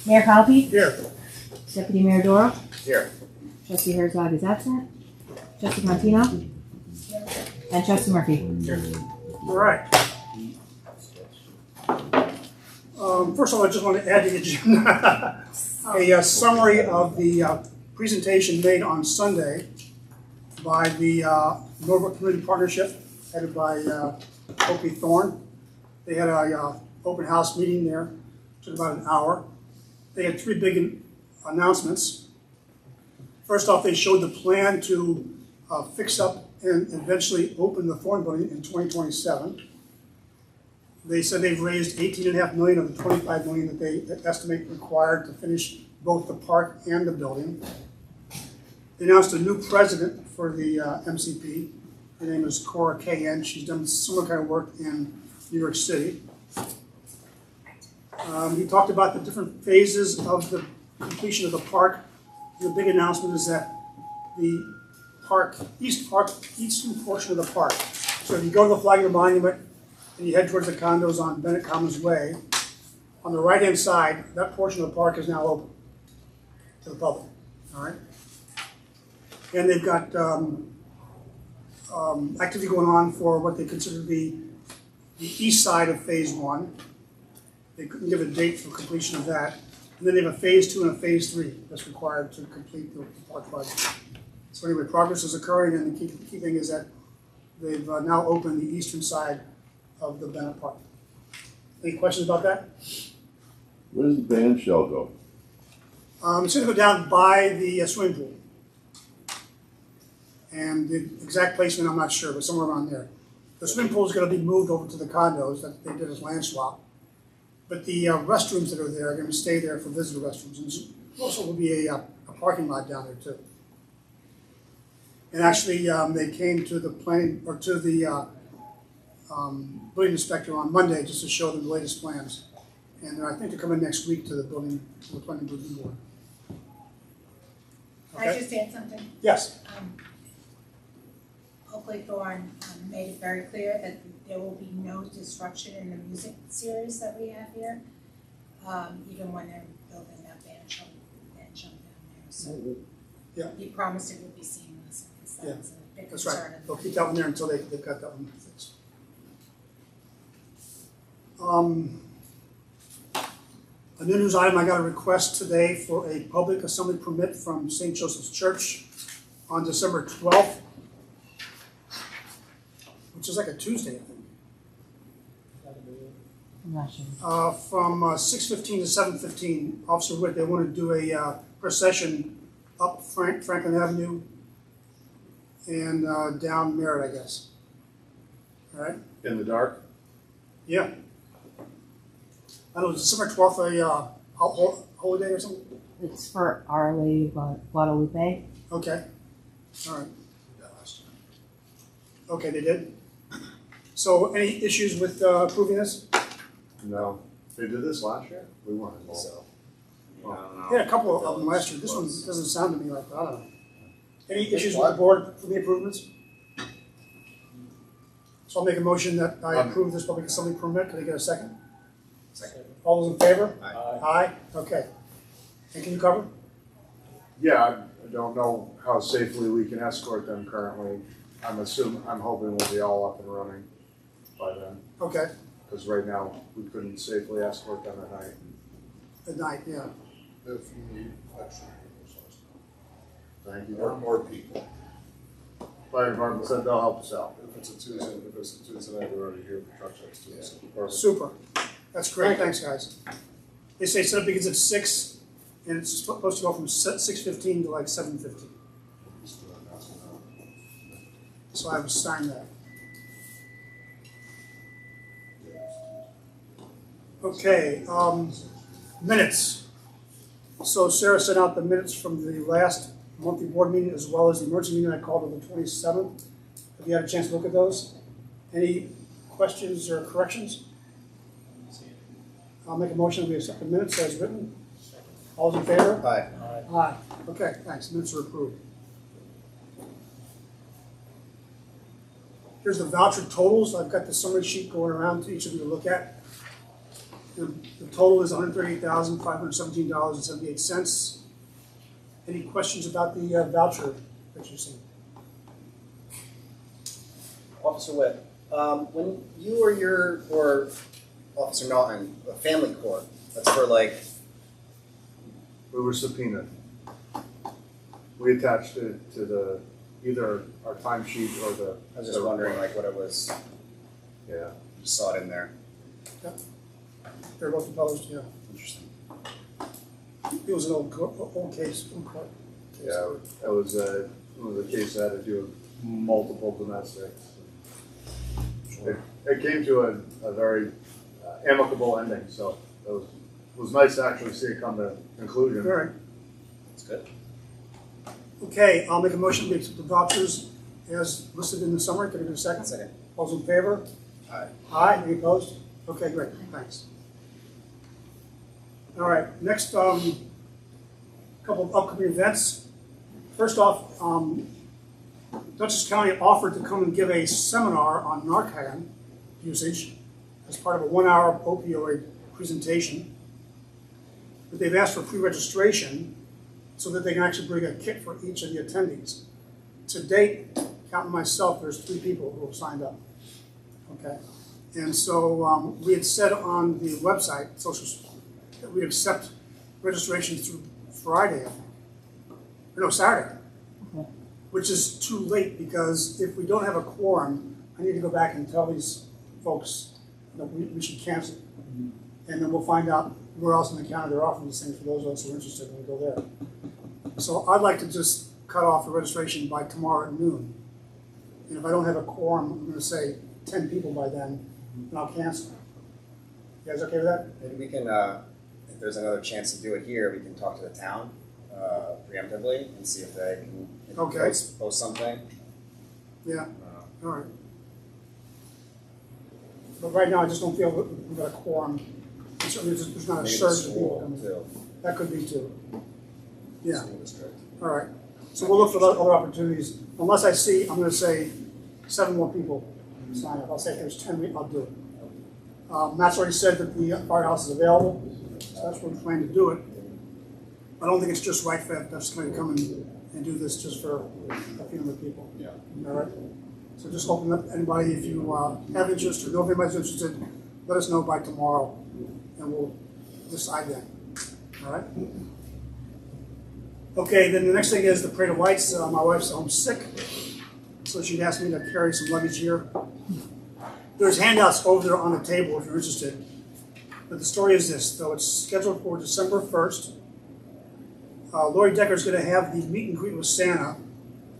Mayor Collopy? Here. Deputy Mayor Doro? Here. Trustee Herzog is absent. Trustee Contino? And Trustee Murphy? Here. All right. First of all, I just want to add to the agenda a summary of the presentation made on Sunday by the Norfolk Community Partnership, headed by Opie Thorne. They had a open house meeting there. Took about an hour. They had three big announcements. First off, they showed the plan to fix up and eventually open the Thorne building in 2027. They said they've raised $18.5 million of the $25 million that they estimate required to finish both the park and the building. They announced a new president for the MCP. Her name is Cora K.N. She's done similar kind of work in New York City. He talked about the different phases of the completion of the park. The big announcement is that the eastern portion of the park. So if you go to the Flagler Monument and you head towards the condos on Bennett Commons Way, on the right-hand side, that portion of the park is now open to the public. All right, and they've got activity going on for what they consider to be the east side of Phase 1. They couldn't give a date for completion of that. And then they have a Phase 2 and a Phase 3 that's required to complete the park project. So anyway, progress is occurring, and the key thing is that they've now opened the eastern side of the Bennett Park. Any questions about that? Where does the band shell go? It's going to go down by the swimming pool. And the exact placement, I'm not sure, but somewhere around there. The swimming pool is going to be moved over to the condos that they did as land swap. But the restrooms that are there are going to stay there for visitor restrooms. And also will be a parking lot down there too. And actually, they came to the planning or to the building inspector on Monday just to show them the latest plans. And I think they're coming next week to the planning review board. Can I just add something? Yes. Hopefully Thorne made it very clear that there will be no disruption in the music series that we have here, even when they're building that band shell down there. So yeah, he promised it would be seamless. Yeah, was a big that's concern. right. They'll keep that one there until they've got that one fixed. A new news item, I got a request today for a public assembly permit from St. Joseph's Church on December 12th, which is like a Tuesday, I think. I'm not sure. From 6:15 to 7:15, Officer Witt, they want to do a procession up Franklin Avenue and down Merritt, I guess. All right? In the dark? Yeah. I don't know, is December 12th a holiday or something? It's for Our Lady of Guadalupe. Okay. All right. Okay, they did. So any issues with approving this? No. They did this last year? We weren't involved. So, I don't know. They had a couple of them last year. This one doesn't sound to me like that. I don't know. Any issues with the board for the improvements? So I'll make a motion that I approve this public assembly permit. Can I get a second? Second. All those in favor? Aye. Aye? Okay. And can you cover? Yeah, I don't know how safely we can escort them currently. I'm hoping we'll be all up and running by then. Okay. Because right now, we couldn't safely escort them at night. At night, yeah. If you need extra people, Thank you. or more people. Fire department said they'll help us out. If it's a Tuesday night, we're already here for truck checks too. So perfect. Super. That's great. Thanks, guys. They say set up begins at 6, and it's supposed to go from 6:15 to like 7:15. So I will sign that. Okay, minutes. So Sarah sent out the minutes from the last monthly board meeting as well as the emergency meeting I called on the 27th. Have you had a chance to look at those? Any questions or corrections? I'll make a motion that we accept the minutes as written. All those in favor? Aye. Aye. Okay, thanks. Minutes are approved. Here's the voucher totals. I've got the summary sheet going around to each of you to look at. The total is $138,517.78. Any questions about the voucher that you've seen? Officer Witt, when you or Officer Melton, a family court, that's for like, We were subpoenaed. We attached it to the, either our timesheet or the. I was just wondering like what it was, Yeah. just saw it in there. They're both published, yeah. Interesting. It was an old case, old court. Yeah, it was a case that had to do with multiple domestics. It came to a very amicable ending, so it was nice to actually see it come to conclusion. All right. That's good. Okay, I'll make a motion to accept the vouchers as listed in the summary. Can I get a second? Second. All those in favor? Aye. Aye, any opposed? Okay, great, thanks. All right, next, couple of upcoming events. First off, Dutchess County offered to come and give a seminar on NARCAN usage as part of a 1-hour opioid presentation. But they've asked for pre-registration so that they can actually bring a kit for each of the attendees. To date, counting myself, there's 3 people who have signed up. Okay, and so we had said on the website, that we accept registrations through Friday, I think. Or no, Saturday. Which is too late because if we don't have a quorum, I need to go back and tell these folks that we should cancel. And then we'll find out where else in the county they're offering these things for those of us who are interested when we go there. So I'd like to just cut off the registration by tomorrow at noon. And if I don't have a quorum, I'm going to say 10 people by then, and I'll cancel. You guys okay with that? Maybe we can, if there's another chance to do it here, we can talk to the town preemptively and see if they can Okay. post something. Yeah, all right. But right now, I just don't feel we've got a quorum. Certainly, there's not a Maybe surge the of people school coming. too. That could be too. Yeah, School district. all right. So we'll look for other opportunities. Unless I see, I'm going to say 7 more people sign up. I'll say if there's 10, I'll do it. Matt's already said that the Firehouse is available, so that's what we plan to do it. I don't think it's just right for that's going to come and do this just for a few hundred people. Yeah. All right. So just open up anybody, if you have interest or know if anybody's interested, let us know by tomorrow, and we'll decide then. All right. Okay. Then the next thing is the Parade of Lights. My wife's home sick, so she asked me to carry some luggage here. There's handouts over there on the table if you're interested. But the story is this, though it's scheduled for December 1st. Lori Decker's going to have the meet and greet with Santa,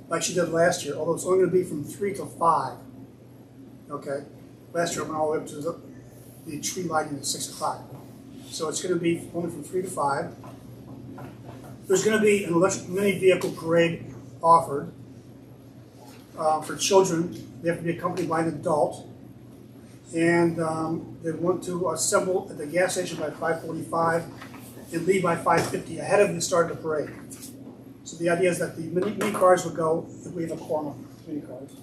like she did last year, although it's only going to be from 3 till 5. Okay? Last year it went all the way up to the tree lighting at 6 o'clock. So it's going to be only from 3 to 5. There's going to be an electric mini vehicle parade offered for children. They have to be accompanied by an adult. And they want to assemble at the gas station by 5:45 and leave by 5:50 ahead of the start of the parade. So the idea is that the mini cars would go, if we have a quorum of mini cars,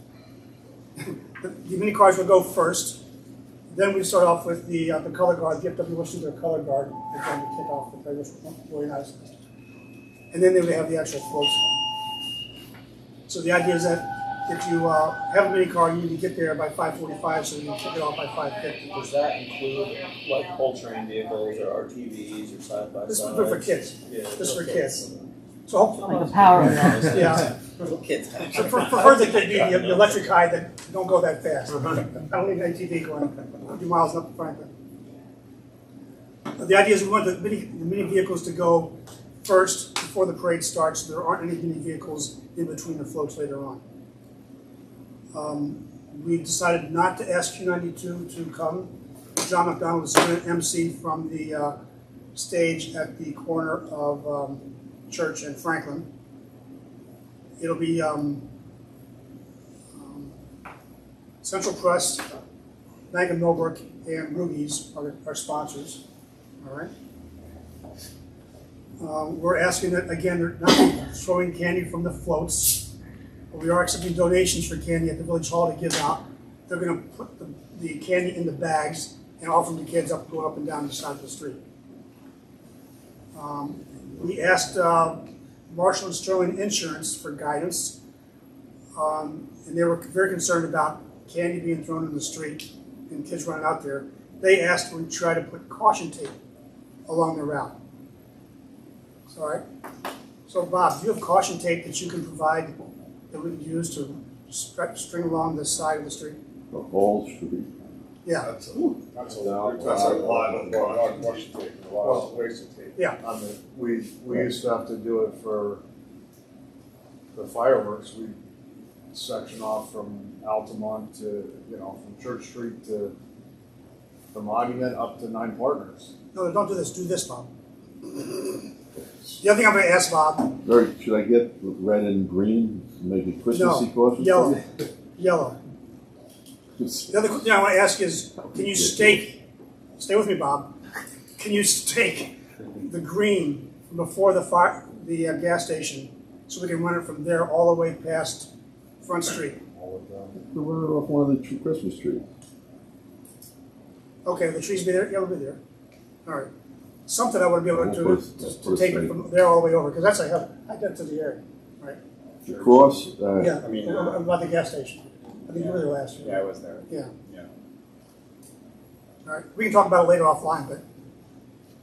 the mini cars would go first. Then we start off with the color guard, the DPW will do their color guard, they're going to kick off the parade, which was really nice. And then they would have the actual floats. So the idea is that if you have a mini car, you need to get there by 5:45, so you can kick it off by 5:50. Does that include like all-terrain vehicles or RTVs or side-by-sides? This is for kids. Yeah, This is for okay. kids. So hopefully, Like a power wheel. yeah. Little kids. So for her, the electric high that don't go that fast. I don't need an ATV going 50 miles up Franklin. The idea is we want the mini vehicles to go first before the parade starts. So there aren't any mini vehicles in between the floats later on. We decided not to ask Q92 to come. John McDonald is going to MC from the stage at the corner of Church and Franklin. It'll be Central Press, Bank of Millbrook, and Ruby's are our sponsors. All right. We're asking that, again, they're not throwing candy from the floats. We are accepting donations for candy at the Village Hall to give out. They're going to put the candy in the bags and offering to kids going up and down the side of the street. We asked Marshall and Sterling Insurance for guidance, and they were very concerned about candy being thrown in the street and kids running out there. They asked we try to put caution tape along the route. All right. So Bob, do you have caution tape that you can provide that we can use to string along the side of the street? The whole street. Yeah. That's a lot of washi tape, a lot of wasted tape. Yeah. I mean, we used to have to do it for the fireworks. We section off from Altamont to, from Church Street to the monument up to 9 Partners. No, don't do this. Do this, Bob. The other thing I'm going to ask Bob. Larry, should I get red and green to make it Christmassy caution? Yellow. Yellow. The other thing I want to ask is, can you stake, stay with me, Bob, can you stake the green before the gas station so we can run it from there all the way past Front Street? We'll run it off one of the Christmas trees. Okay, the trees be there? Yeah, they'll be there. All right. Something I want to be able to do to take it from there all the way over, because that's a high density area, right? Across, Yeah, I mean, about the gas station. I think you were there last year. Yeah, I was there. Yeah. Yeah. All right, we can talk about it later offline, but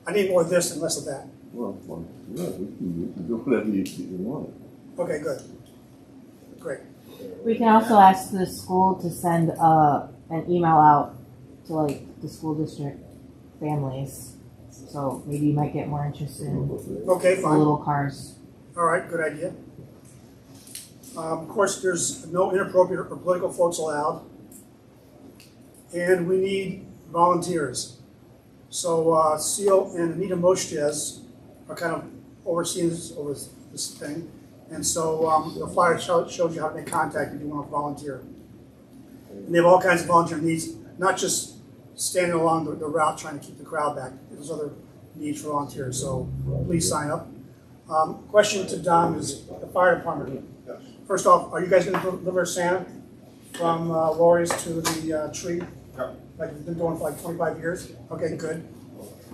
I need more of this and less of that. well, yeah, we can do whatever you want. Okay, good. Great. We can also ask the school to send an email out to the school district families. So maybe you might get more interest in Okay, the fine. little cars. All right, good idea. Of course, there's no inappropriate or political folks allowed. And we need volunteers. So Seal and Anita Moshtez are kind of overseeing this thing. And so the flyer shows you how to make contact if you want to volunteer. And they have all kinds of volunteer needs, not just standing along the route trying to keep the crowd back. There's other needs for volunteers, so please sign up. Question to Don is the fire department. Yes. First off, are you guys going to deliver Santa from Lori's to the tree? Yep. Like you've been doing for 25 years? Okay, good.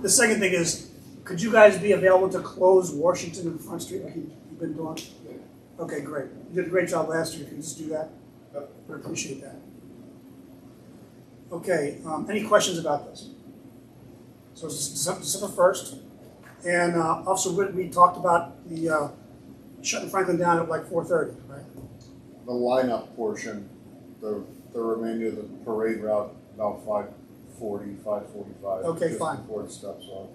The second thing is, could you guys be available to close Washington and Front Street like you've been doing? Okay, great. You did a great job last year. Can you just do that? Yep. I appreciate that. Okay, any questions about this? So it's December 1st, and Officer Witt, we talked about the shutting Franklin down at 4:30, right? The lineup portion, the remainder of the parade route, about 5:40, 5:45. Okay, just fine. Before it steps off.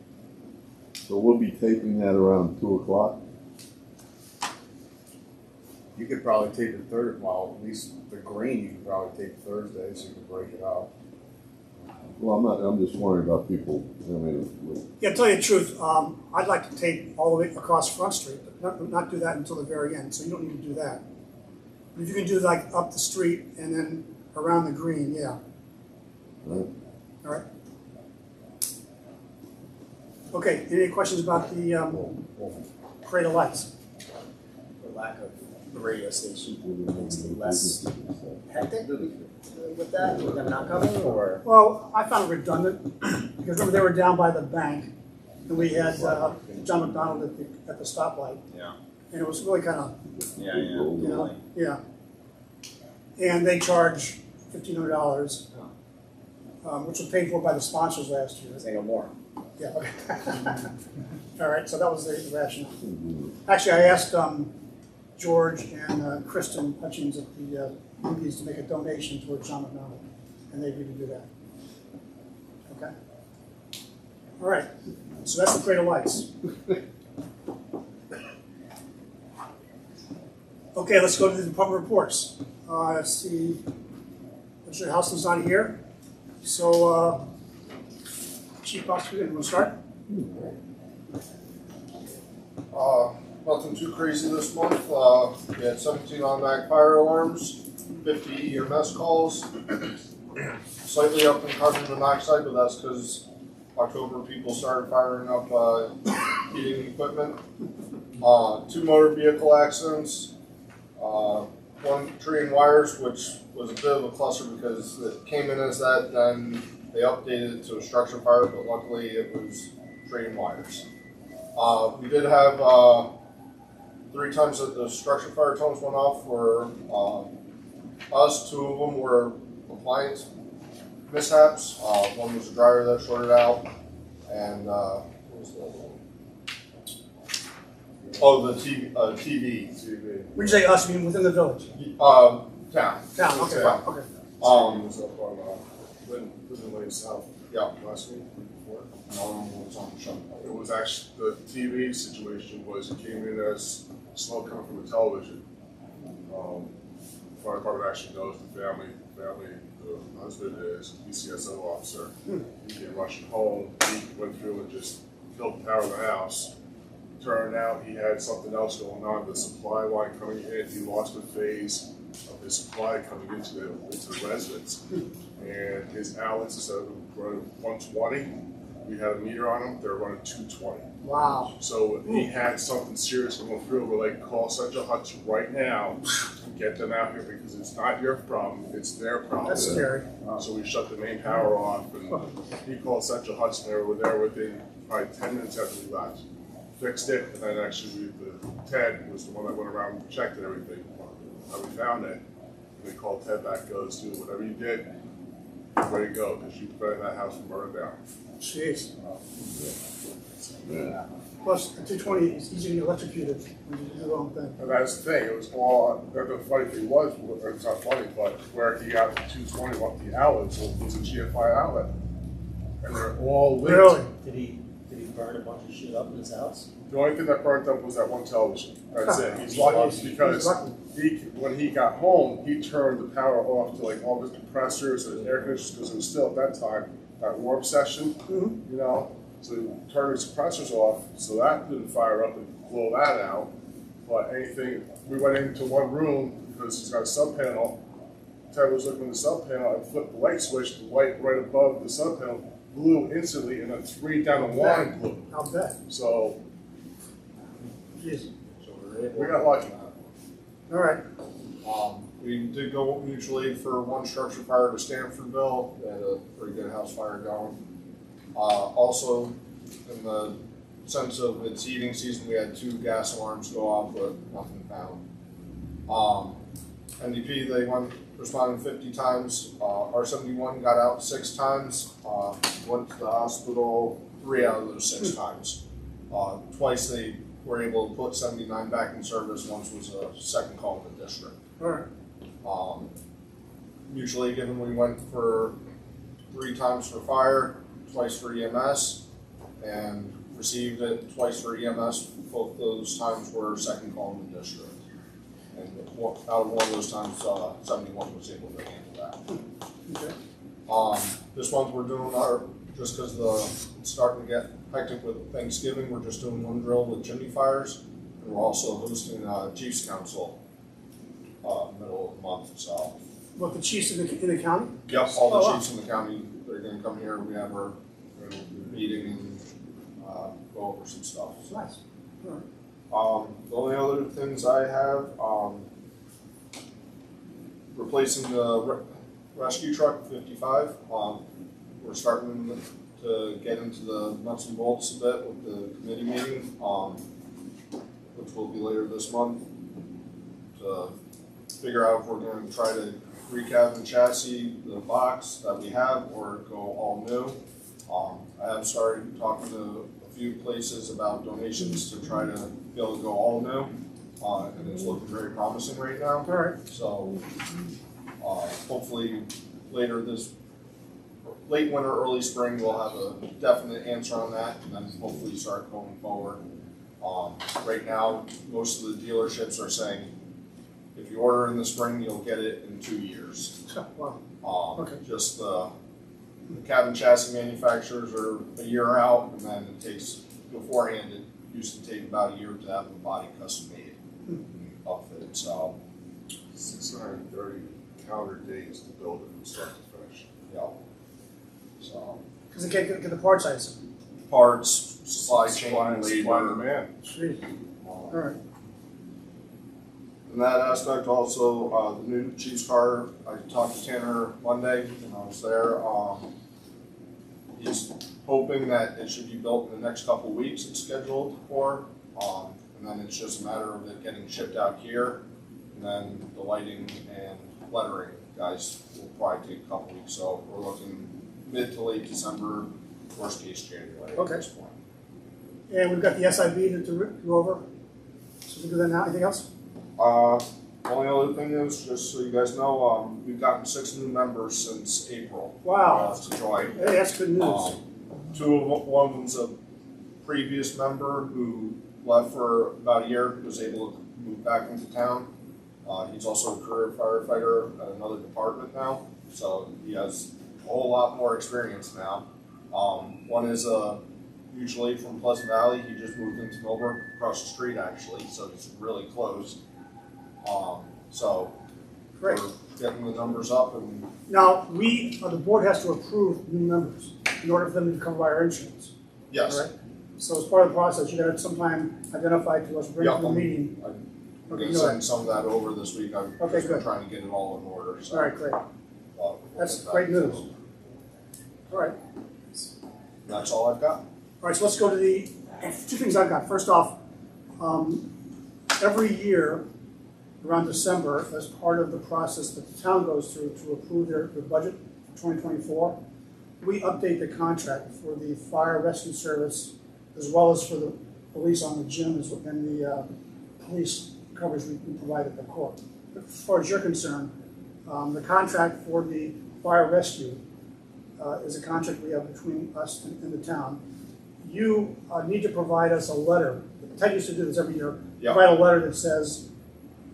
So we'll be taping that around 2 o'clock. You could probably tape it at least the green you could probably tape Thursday so you can break it out. Well, I'm just worried about people. Yeah, to tell you the truth, I'd like to tape all the way across Front Street, but not do that until the very end, so you don't need to do that. But if you can do up the street and then around the green, yeah. Right. All right. Okay, any questions about the parade of lights? The lack of the radio station makes it less hectic with that, with them not coming, or? Well, I found it redundant, because remember they were down by the bank, and we had John McDonald at the stoplight. Yeah. And it was really kind of, Yeah. yeah. And they charge $1,500, which was paid for by the sponsors last year. Say no more. Yeah, okay. All right, so that was the rationale. Actually, I asked George and Kristen Hutchins at the movies to make a donation towards John McDonald, and they agreed to do that. Okay? All right, so that's the Parade of Lights. Okay, let's go to the department reports. Let's see, Mr. Houston's not here, so Chief Prosecutor, you want to start? Nothing too crazy this month. We had 17 automatic fire alarms, 50 EMS calls, slightly up in carbon monoxide, but that's because October people started firing up heating equipment. 2 motor vehicle accidents, 1 tree and wires, which was a bit of a cluster because it came in as that, then They updated it to a structure fire, but luckily it was trading wires. We did have 3 times that the structure fire tones went off for us. 2 of them were appliance mishaps. One was a dryer that shorted out, and what was the other one? Oh, the TV. When you say us, you mean within the village? Town. Town, okay, Yeah. okay. It was up on, Linden Lane South. Yeah. Last week, week before. Another one was on the show. It was actually, the TV situation was, it came in as smoke coming from the television. The fire department actually knows the family, the husband is a PCSO officer. He came rushing home, he went through and just killed the power of the house. Turned out he had something else going on, the supply line coming in, he lost the phase of his supply coming into the residence. And his outlets, instead of running 120, we had a meter on them, they were running 220. Wow. So he had something serious going through. We're like, call Central Hudson right now and get them out here because it's not your problem, it's their problem. That's scary. So we shut the main power off and he called Central Hudson. They were there within probably 10 minutes after we left. Fixed it, and then actually Ted was the one that went around and checked everything. And we found it. And we called Ted back, goes, do whatever you did, you're ready to go because you prevented that house from burning down. Jeez. Yeah. Plus, at 220, it's easy to get electrocuted when you do the wrong thing. And that's the thing, it was all, the funny thing was, it's not funny, but where he got the 220 off the outlets was a GFI outlet. And they're all lit. Really? Did he burn a bunch of shit up in his house? The only thing that burnt up was that one television. That's it. He's He's lucky lucky. because He's lucky. when he got home, he turned the power off to like all his compressors and air conditioners because it was still at that time that warm session, you know. So he turned his compressors off, so that didn't fire up and blow that out. But anything, we went into one room because he's got a sub panel. Ted was looking at the sub panel and flipped the light switch. The light right above the sub panel blew instantly, and then 3 down the line blew. I'll bet. So Jeez. we got lucky. All right. We did go mutual aid for one structure fire to Stanfordville. They had a pretty good house fire going. Also, in the sense of its heating season, we had 2 gas alarms go off, but nothing found. NDP, they responded 50 times. R71 got out 6 times. Went to the hospital 3 out of those 6 times. Twice they were able to put 79 back in service. Once was a second call in the district. All right. Mutually given, we went for 3 times for fire, twice for EMS, and received it twice for EMS. Both those times were second call in the district. And out of one of those times, 71 was able to handle that. Okay. This month we're doing just because it's starting to get hectic with Thanksgiving, we're just doing one drill with chimney fires. And we're also hosting Chiefs Council middle of the month. So. What, the chiefs in the county? Yep, all the wow. chiefs in the county, they're going to come here. We have our meeting and go over some stuff. So. Nice. All right. The only other things I have, replacing the rescue truck 55. We're starting to get into the nuts and bolts a bit with the committee meeting, which will be later this month, to figure out if we're going to try to recab and chassis the box that we have or go all new. I have started talking to a few places about donations to try to be able to go all new, and it's looking very promising right now. All right. So hopefully later late winter, early spring, we'll have a definite answer on that, and then hopefully start going forward. Right now, most of the dealerships are saying if you order in the spring, you'll get it in 2 years. Wow. Okay. Just the cabin chassis manufacturers are a year out, and then it takes, beforehand, it used to take about a year to have the body custom made and outfitted. So 630 calendar days to build it from start to finish. yeah. So Because they can't get the parts, I assume. parts, supply chain, Supply and labor. demand. Sweet. All right. In that aspect, also the new chief's car. I talked to Tanner Monday, and I was there. He's hoping that it should be built in the next couple of weeks, it's scheduled for. And then it's just a matter of it getting shipped out here. And then the lighting and lettering, guys, will probably take a couple weeks. So we're looking mid to late December, worst case January at Okay. this point. And we've got the SIB to go over. So we do that now. Anything else? Only other thing is, just so you guys know, we've gotten 6 new members since April. Wow. To join. Hey, that's good news. One of them's a previous member who left for about a year, was able to move back into town. He's also a career firefighter at another department now, so he has a whole lot more experience now. One is usually from Pleasant Valley. He just moved into Millbrook, across the street actually, so it's really close. So Great. we're getting the numbers up, and Now, the board has to approve new members in order for them to become our insurance. yes. All right? So as part of the process, you gotta sometime identify to us, bring Yeah, to the meeting. I'm Okay, gonna go ahead. send some of that over this week. I'm Okay, just good. trying to get it all in order, so. All right, great. We'll That's get that. great news. All right. That's all I've got. All right, so let's go to the 2 things I've got. First off, every year around December, as part of the process that the town goes through to approve their budget for 2024, we update the contract for the fire rescue service as well as for the police on the gym and the police coverage we provide at the court. As far as you're concerned, the contract for the fire rescue is a contract we have between us and the town. You need to provide us a letter. The town used to do this every year. Yep. Provide a letter that says,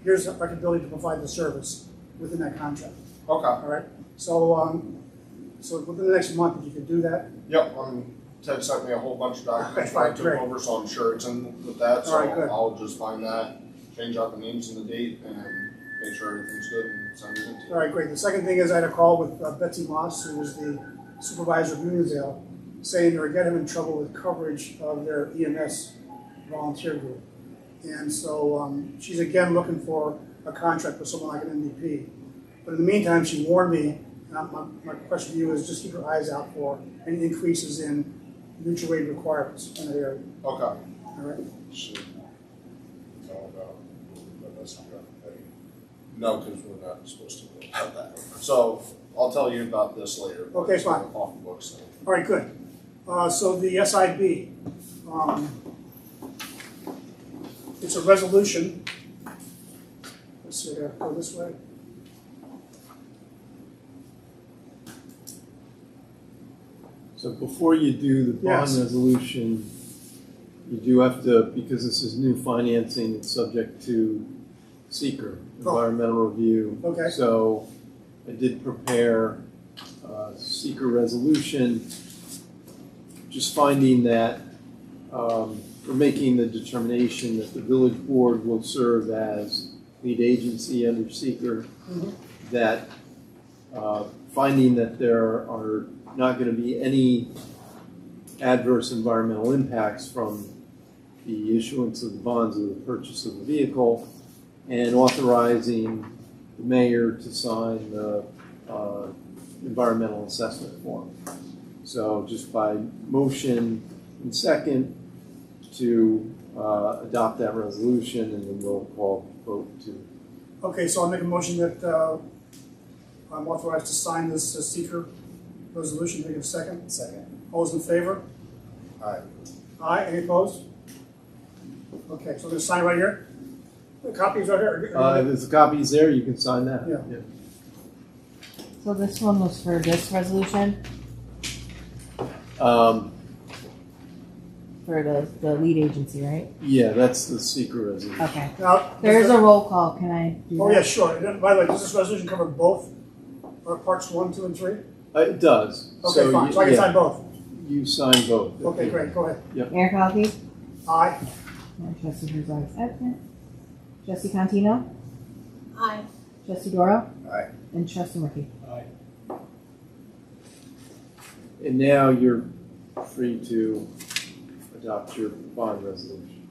here's our ability to provide the service within that contract. Okay. All right. So, so within the next month, if you could do that. Yep, Ted sent me a whole bunch of documents that I took Great. over, so I'm sure it's in with that, so All right, good. I'll just find that, change out the names and the date, and make sure everything's good and send it in to you. All right, great. The second thing is I had a call with Betsy Moss, who was the supervisor of Uniondale, saying they were getting in trouble with coverage of their EMS volunteer group. And so she's again looking for a contract with someone like an MVP. But in the meantime, she warned me, and my question to you is just keep your eyes out for any increases in mutual aid requirements in that area. Okay. All right? Should tell about the best No, because we're not supposed to know about that. So I'll tell you about this later. Okay, fine. Off the books. So. All right, good. So the SIB, it's a resolution. Let's see, I gotta go this way. So before you do the bond Yes. resolution, you do have to, because this is new financing, it's subject to seeker, environmental review. Okay. So I did prepare a seeker resolution, just finding that we're making the determination that the village board will serve as lead agency under seeker, that finding that there are not going to be any adverse environmental impacts from the issuance of the bonds or the purchase of the vehicle, and authorizing the mayor to sign the environmental assessment form. So just by motion and second to adopt that resolution, and then we'll call vote to. Okay, so I'll make a motion that I'm authorized to sign this seeker resolution. Take a second. Second. All those in favor? Aye. Aye. Any opposed? Okay, so I'm going to sign right here. The copies right here. There's the copies there, you can sign that. Yeah. So this one was for this resolution, for the lead agency, right? Yeah, that's the seeker resolution. Okay. Now, There's a roll call. Can I do that? Oh, yeah, sure. And then, by the way, does this resolution cover both parts 1, 2, and 3? It does. Okay, fine. So I can sign both. You sign both. Okay, great. Go ahead. Mayor Collopy? Aye. And Trustee Herzog is absent. Trustee Contino? Aye. Trustee Doro? Aye. And Trustee Murphy? And now you're free to adopt your bond resolution.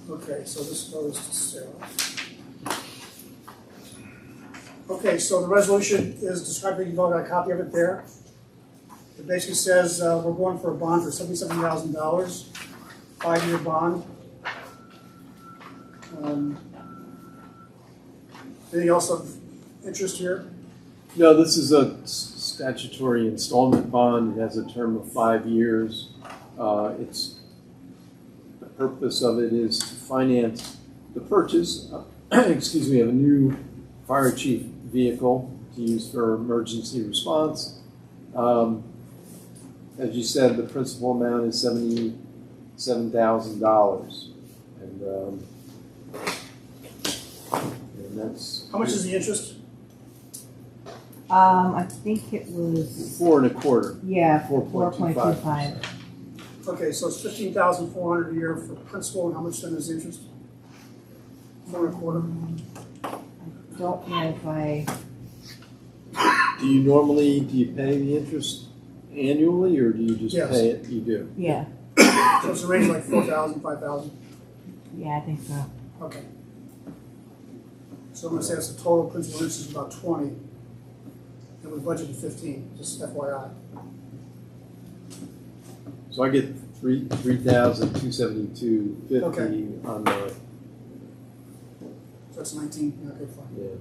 Okay, so this goes to Sarah. Okay, so the resolution is described, you've all got a copy of it there. It basically says we're going for a bond for $77,000, 5-year bond. Anything else of interest here? No, this is a statutory installment bond. It has a term of 5 years. The purpose of it is to finance the purchase, excuse me, of a new fire chief vehicle to use for emergency response. As you said, the principal amount is $77,000, and that's. How much is the interest? I think it was, 4 1/4. yeah, 4.25%. 4.25. Okay, so it's $15,400 a year for principal, and how much then is the interest? 4 1/4. Don't know if I, Do you pay the interest annually, or do you just Yes. pay it? You do. yeah, So it's a range of like 4,000, 5,000. yeah, I think so. Okay. So I'm gonna say that's the total principal interest is about 20. And we budgeted 15, just FYI. So I get $3,272.50 Okay. on the. So that's 19, okay, fine. Yeah.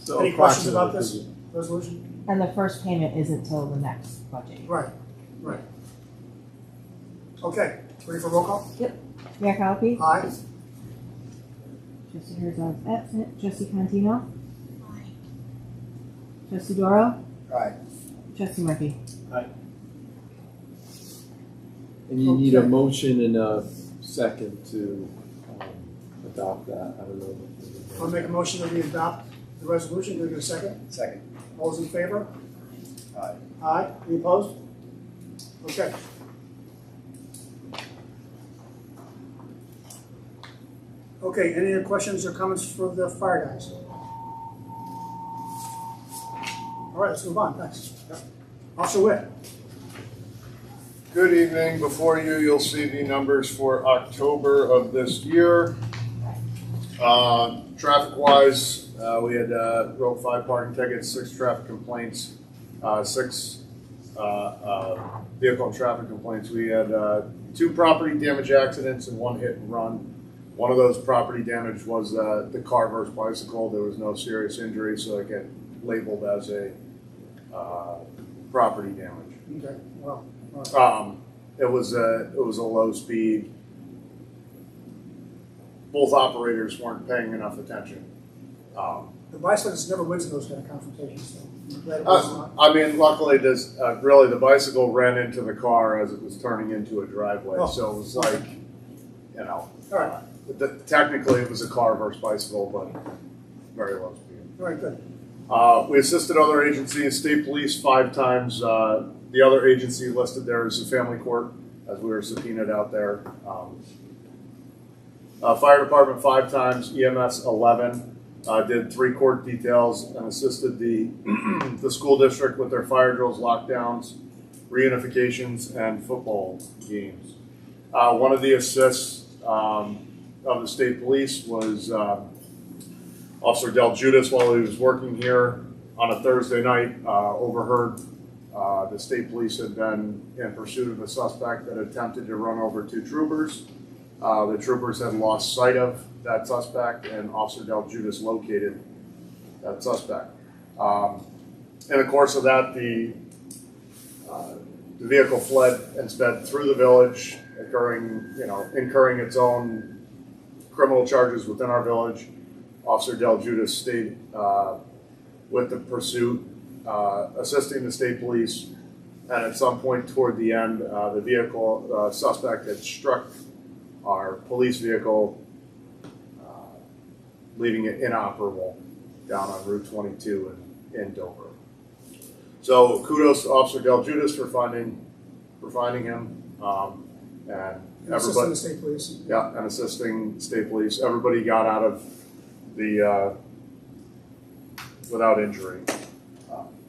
So Any questions about approximately. this resolution? And the first payment isn't till the next budget. Right, right. Okay, ready for roll call? Mayor Collopy? Aye. Trustee Herzog is absent. Trustee Contino? Aye. Trustee Doro? Aye. Trustee Murphy? And you need a Okay. motion and a second to adopt that. I don't know. I'll make a motion that we adopt the resolution. Do we get a second? Second. All those in favor? Aye. Aye. Any opposed? Okay. Okay, any other questions or comments for the fire guys? All right, let's move on. Thanks. Officer Witt. Good evening. Before you, you'll see the numbers for October of this year. Traffic-wise, we had wrote 5 parking tickets, 6 traffic complaints, 6 vehicle and traffic complaints. We had 2 property damage accidents and 1 hit and run. One of those property damage was the car versus bicycle. There was no serious injury, so it get labeled as a property damage. Okay, well, It was a low speed. Both operators weren't paying enough attention. the bicyclist never wins in those kind of confrontations, so I'm glad it was not. I mean, luckily, really the bicycle ran into the car as it was turning into a driveway, Oh. so it was like, you know, All right, technically it was a car versus bicycle, but very low speed. all right, good. We assisted other agencies, state police 5 times. The other agency listed there is the family court, as we were subpoenaed out there. Fire department 5 times, EMS 11. Did 3 court details and assisted the the school district with their fire drills, lockdowns, reunifications, and football games. One of the assists of the state police was Officer Del Judas, while he was working here on a Thursday night, overheard the state police had been in pursuit of a suspect that attempted to run over 2 troopers. The troopers had lost sight of that suspect, and Officer Del Judas located that suspect. In the course of that, the vehicle fled and sped through the village, incurring its own criminal charges within our village. Officer Del Judas stayed with the pursuit, assisting the state police, and at some point toward the end, the suspect had struck our police vehicle, leaving it inoperable down on Route 22 in Dover. So kudos to Officer Del Judas for finding him, and Assisting the state police. yeah, and assisting state police. Everybody got out of the without injury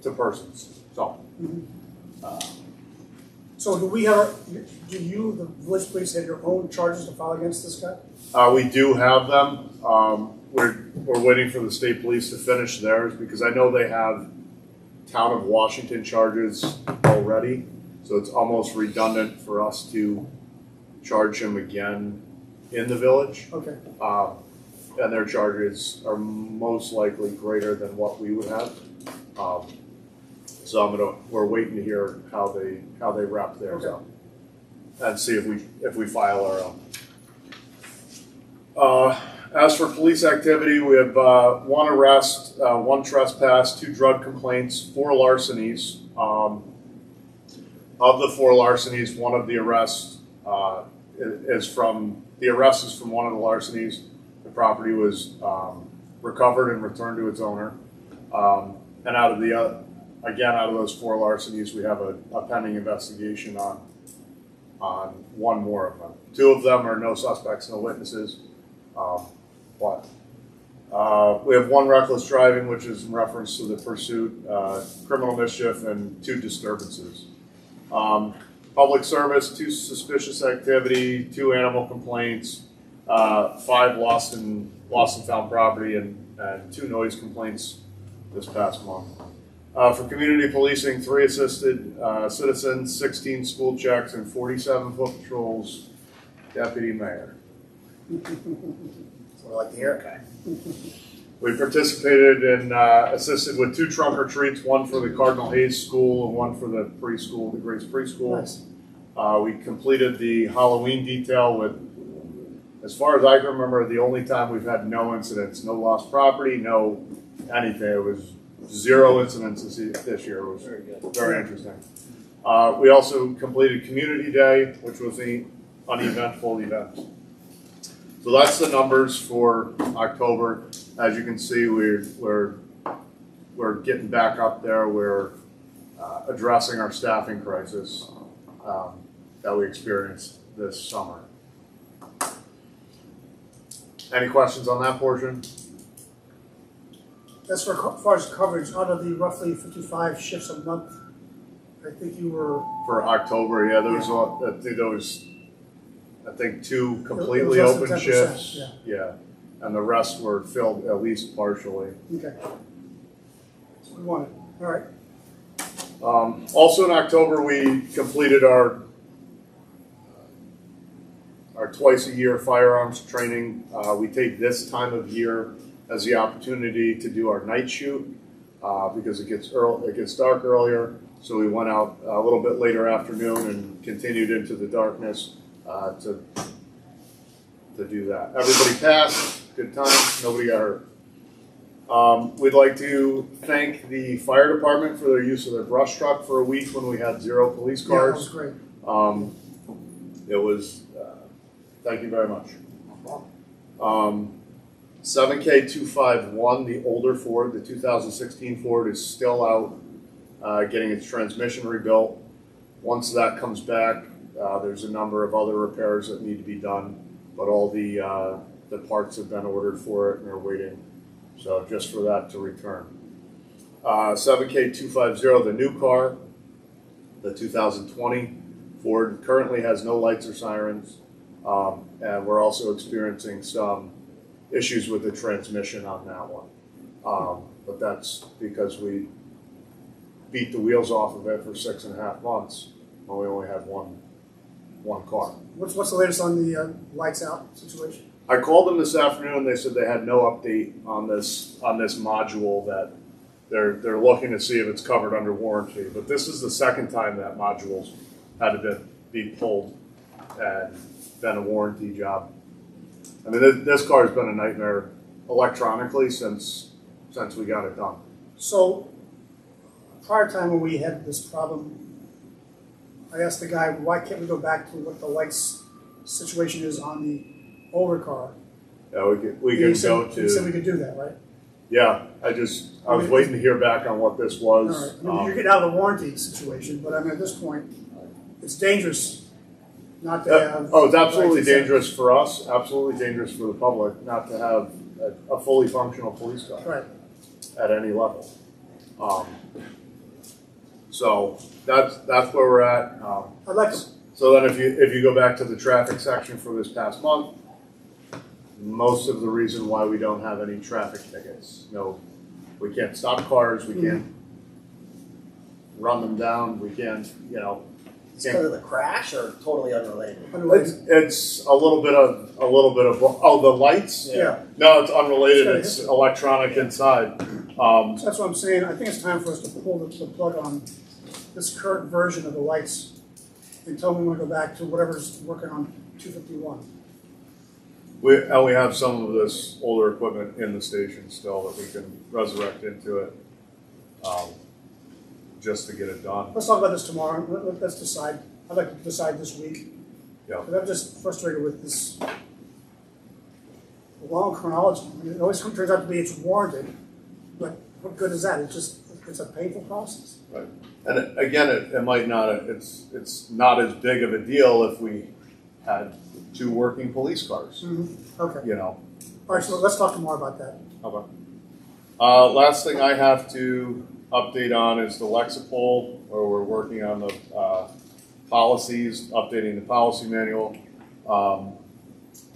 to persons. So. So do you, the village police, have your own charges to file against this guy? We do have them. We're waiting for the state police to finish theirs because I know they have town of Washington charges already. So it's almost redundant for us to charge him again in the village. Okay. And their charges are most likely greater than what we would have. So we're waiting to hear how they wrap theirs up and see if we file our own. As for police activity, we have 1 arrest, 1 trespass, 2 drug complaints, 4 larcenies. Of the 4 larcenies, one of the arrests is from one of the larcenies. The property was recovered and returned to its owner. And out of those 4 larcenies, we have a pending investigation on 1 more of them. 2 of them are no suspects, no witnesses. We have 1 reckless driving, which is in reference to the pursuit, criminal mischief, and 2 disturbances. Public service, 2 suspicious activity, 2 animal complaints, 5 lost and found property, and 2 noise complaints this past month. For community policing, 3 assisted citizens, 16 school checks, and 47 foot patrols. Deputy Mayor. That's what I like to hear. Okay. We participated in, assisted with 2 trunk or treats, 1 for the Cardinal Hayes School and 1 for the preschool, the Grace Preschool. Nice. We completed the Halloween detail with, as far as I can remember, the only time we've had no incidents, no lost property, no anything. It was 0 incidents this year. It was very interesting. We also completed Community Day, which was an uneventful event. So that's the numbers for October. As you can see, we're getting back up there. We're addressing our staffing crisis that we experienced this summer. Any questions on that portion? As far as coverage, out of the roughly 55 shifts a month, I think you were... For October, yeah, there was, I think 2 completely It was less open than 10%, shifts. Yeah, and the rest were filled at least partially. Okay. That's what we wanted. All right. Also in October, we completed our twice a year firearms training. We take this time of year as the opportunity to do our night shoot because it gets dark earlier. So we went out a little bit later afternoon and continued into the darkness to do that. Everybody passed. Good time. Nobody got hurt. We'd like to thank the fire department for their use of their brush truck for a week when we had 0 police cars. Yeah, that was great. It was, thank you very much. 7K251, the older Ford, the 2016 Ford is still out getting its transmission rebuilt. Once that comes back, there's a number of other repairs that need to be done, but all the parts have been ordered for it and they're waiting. So just for that to return. 7K250, the new car, the 2020 Ford, currently has no lights or sirens. And we're also experiencing some issues with the transmission on that one. But that's because we beat the wheels off of it for 6.5 months when we only had one car. What's the latest on the lights out situation? I called them this afternoon. They said they had no update on this module, that they're looking to see if it's covered under warranty. But this is the second time that module's had to be pulled and been a warranty job. I mean, this car's been a nightmare electronically since we got it done. So, prior time when we had this problem, I asked the guy, why can't we go back to what the lights situation is on the older car? Yeah, we can go to. He said we could do that, right? Yeah, I was waiting to hear back on what this was. All right. I mean, you're getting out of the warranty situation, but I mean, at this point, it's dangerous not to have. Oh, it's absolutely dangerous for us, absolutely dangerous for the public, not to have a fully functional police car. Right. At any level. So that's where we're at. I'd like to, So then if you go back to the traffic section for this past month, most of the reason why we don't have any traffic tickets. No, we can't stop cars, we can't run them down, we can't, Is it because of the crash or totally unrelated? It's a little bit of the lights? yeah. No, it's unrelated, it's electronic inside. So that's what I'm saying. I think it's time for us to pull the plug on this current version of the lights and tell them we want to go back to whatever's working on 251. We have some of this older equipment in the station still that we can resurrect into it, just to get it done. Let's talk about this tomorrow. Let's decide. I'd like to decide this week. Yeah. Because I'm just frustrated with this long chronology. I mean, it always turns out to be it's warranted, but what good is that? It's a painful process. Right. And again, it might not. It's not as big of a deal if we had 2 working police cars. Mm-hmm. Okay. All right. So let's talk tomorrow about that. Okay. Last thing I have to update on is the Lexipol, where we're working on the policies, updating the policy manual.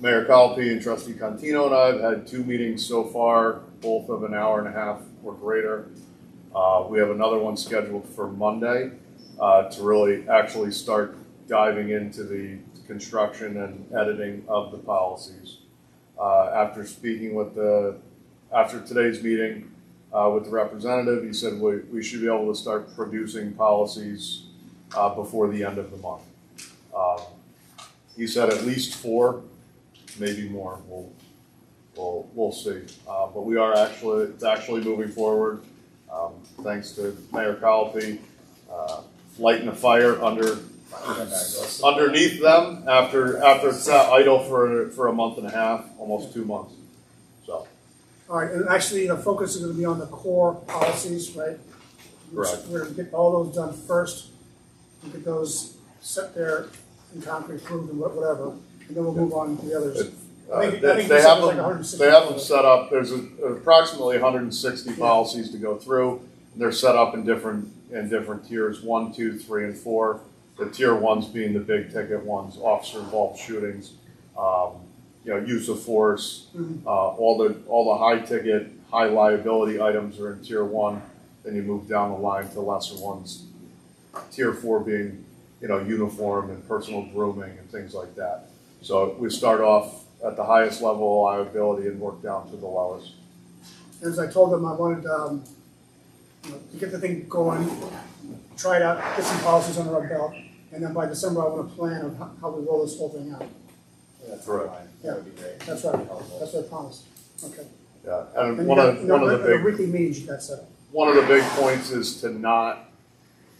Mayor Collopy and Trustee Contino and I have had 2 meetings so far, both of an hour and a half or greater. We have another one scheduled for Monday to really actually start diving into the construction and editing of the policies. After speaking after today's meeting with the representative, he said we should be able to start producing policies before the end of the month. He said at least 4, maybe more. We'll see. But it's actually moving forward. Thanks to Mayor Collopy, lighting a fire underneath them after it's sat idle for a month and a half, almost 2 months. So. All right, and actually the focus is going to be on the core policies, right? Correct. We're going to get all those done first, and get those set there in concrete, approved, and whatever, and then we'll move on to the others. I think They have like them 160. They have them set up. There's approximately 160 policies to go through. And they're set up in different tiers: 1, 2, 3, and 4. The tier 1s being the big ticket ones, officer-involved shootings, use of force. All the high ticket, high liability items are in tier 1. Then you move down the line to lesser ones. Tier 4 being, uniform and personal grooming and things like that. So we start off at the highest level of liability and work down to the lowest. As I told them, I wanted to get the thing going, try it out, get some policies under our belt, and then by December I want a plan of how we roll this whole thing out. Correct. Yeah, That would be great. that's right. That's what I promised. Okay. Yeah, and And one of the the big weekly meetings you got set up. one of the big points is to not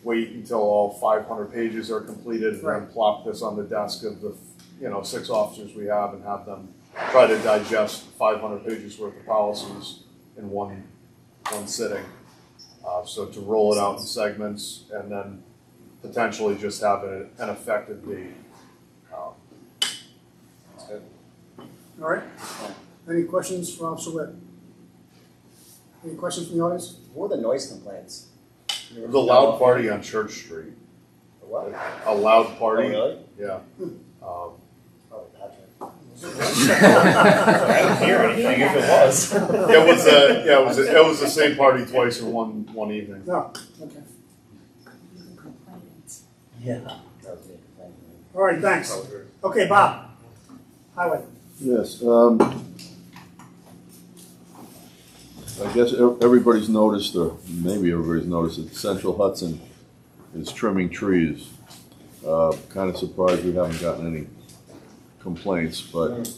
wait until all 500 pages are completed and then Right. plop this on the desk of the 6 officers we have and have them try to digest 500 pages worth of policies in one sitting. So to roll it out in segments and then potentially just have an effective date. That's good. All right. Any questions for Officer Witt? Any questions from the audience? What were the noise complaints? There was a loud party on Church Street. What? A loud party. Oh, really? Yeah. Oh, Patrick. I don't hear anything if it was. It was the same party twice in one evening. No. Okay. Yeah. That was me complaining. All right, thanks. Okay, Bob. Highway. Yes, I guess everybody's noticed, or maybe everybody's noticed, that Central Hudson is trimming trees. Kind of surprised we haven't gotten any complaints, but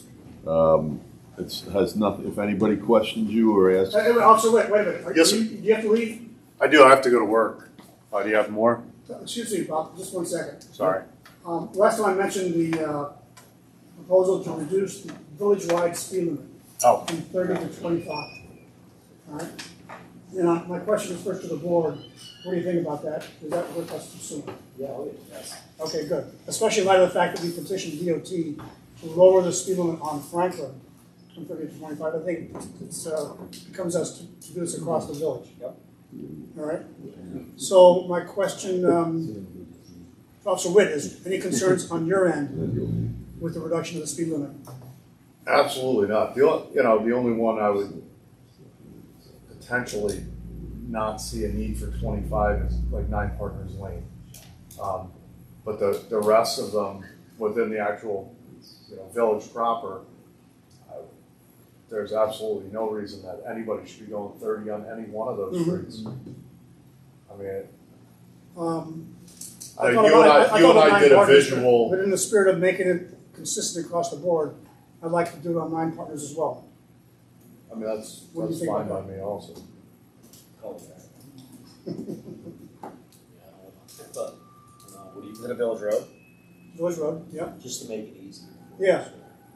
has nothing. If anybody questions you or asks, Officer Witt, wait a minute. Yes, sir. Do you have to leave? I do. I have to go to work. Do you have more? Excuse me, Bob, just 1 second. Sorry. Last time I mentioned the proposal to reduce the village-wide speed limit Oh. from 30 to 25. All right? My question is first to the board. What do you think about that? Is that worth us pursuing? Yeah, yes. Okay, good. Especially in light of the fact that we petitioned DOT to lower the speed limit on Franklin from 30 to 25. I think it becomes us to do this across the village. Yep. All right. So my question, Officer Witt, is any concerns on your end with the reduction of the speed limit? Absolutely not. The only one I would potentially not see a need for 25 is like 9 Partners Lane. But the rest of them within the actual village proper, there's absolutely no reason that anybody should be going 30 on any one of those streets. I mean, you and I did a visual. But in the spirit of making it consistent across the board, I'd like to do it on 9 Partners as well. I mean, that's What do you think fine by about me also. But, what do you Is it a village road? Village Road, yeah. just to make it easy? Yeah.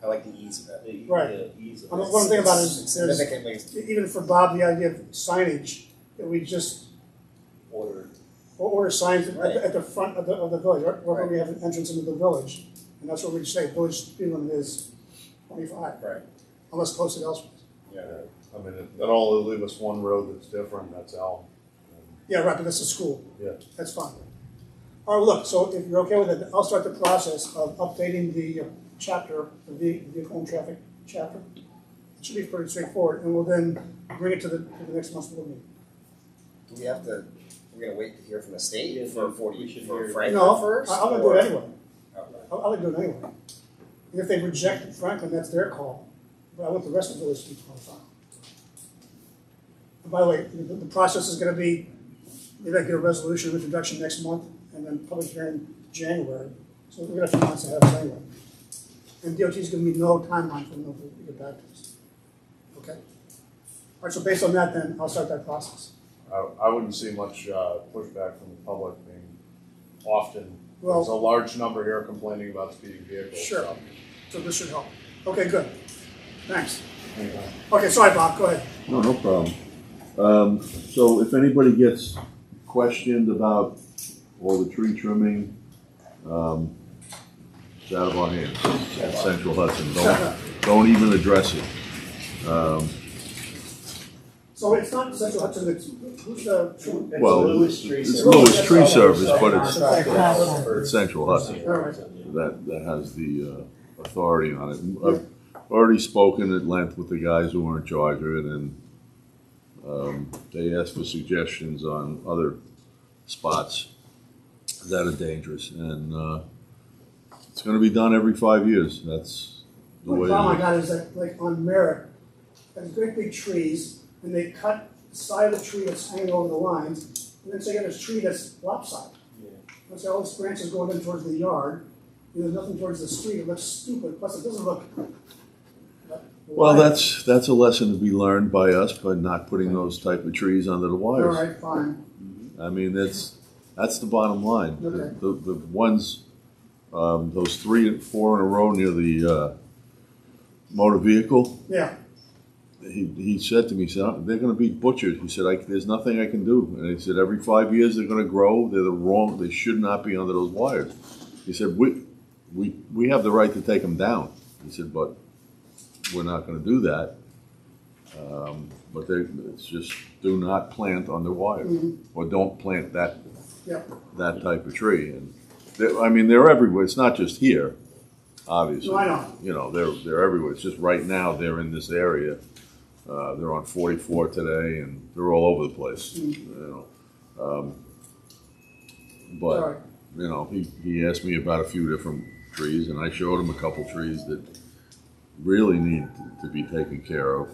I like the ease of it. Right. The ease of I mean, it. one thing about it is there's, Significantly. even for Bob, the idea of signage, that we just order signs at the front of the village, right? Wherever we have an entrance into the village. And that's what we say, village speed limit is 25. Right. Unless posted elsewhere. Yeah. I mean, it'll only leave us one road that's different. That's Elm. Yeah, right, but that's a school. Yeah. That's fine. All right, look, so if you're okay with it, I'll start the process of updating the chapter, the vehicle and traffic chapter. It should be pretty straightforward, and we'll then bring it to the next month's board meeting. Do we have to, we're gonna wait to hear from the state Yeah, for we should for hear- Franklin No, first? I'm gonna do or- it anyway. Okay. I'll do it anyway. And if they reject Franklin, that's their call. But I want the rest of the village to be qualified. And by the way, the process is gonna be, maybe I get a resolution of introduction next month, and then public hearing January. So we're gonna have a few months ahead of us anyway. And DOT's giving me no timeline for them to get back to us. Okay? All right, so based on that then, I'll start that process. I wouldn't see much pushback from the public being often. Well- There's a large number here complaining about speeding vehicles. Sure. So. So this should help. Okay, good. Thanks. Anytime. Okay, sorry, Bob, go ahead. No problem. So if anybody gets questioned about all the tree trimming, it's out of our hands at Central Hudson. Don't even address it. So it's not Central Hudson, it's, who's the? Well, Lewis Tree it's Service. Lewis Tree Service, but Contractor. it's Central Hudson. All right. That has the authority on it. I've already spoken at length with the guys who are in charge of it, and they asked for suggestions on other spots that are dangerous, and it's going to be done every 5 years. That's the One way problem I it got is that, like on Merritt, there's great big trees, and they cut the side of the tree that's hanging over the lines, and then say you got this tree that's lopsided. Let's say all these branches going in towards the yard, and there's nothing towards the street, it looks stupid, plus it doesn't look. Well, that's a lesson to be learned by us by not putting those type of trees under the All wires. right, fine. I mean, that's the bottom line. Okay. The ones, those 3 and 4 in a row near the motor vehicle, Yeah, he said to me, he said, they're going to be butchered. He said, there's nothing I can do. And he said, every 5 years they're going to grow. They should not be under those wires. He said, we have the right to take them down. He said, but we're not going to do that. But it's just do not plant under wires, or don't plant that Yep. that type of tree. And they're everywhere. It's not just here, obviously. No, I know. You know, they're everywhere. It's just right now they're in this area. They're on 44 today, and they're all over the place. You know, but All right. you know, he asked me about a few different trees, and I showed him a couple trees that really need to be taken care of.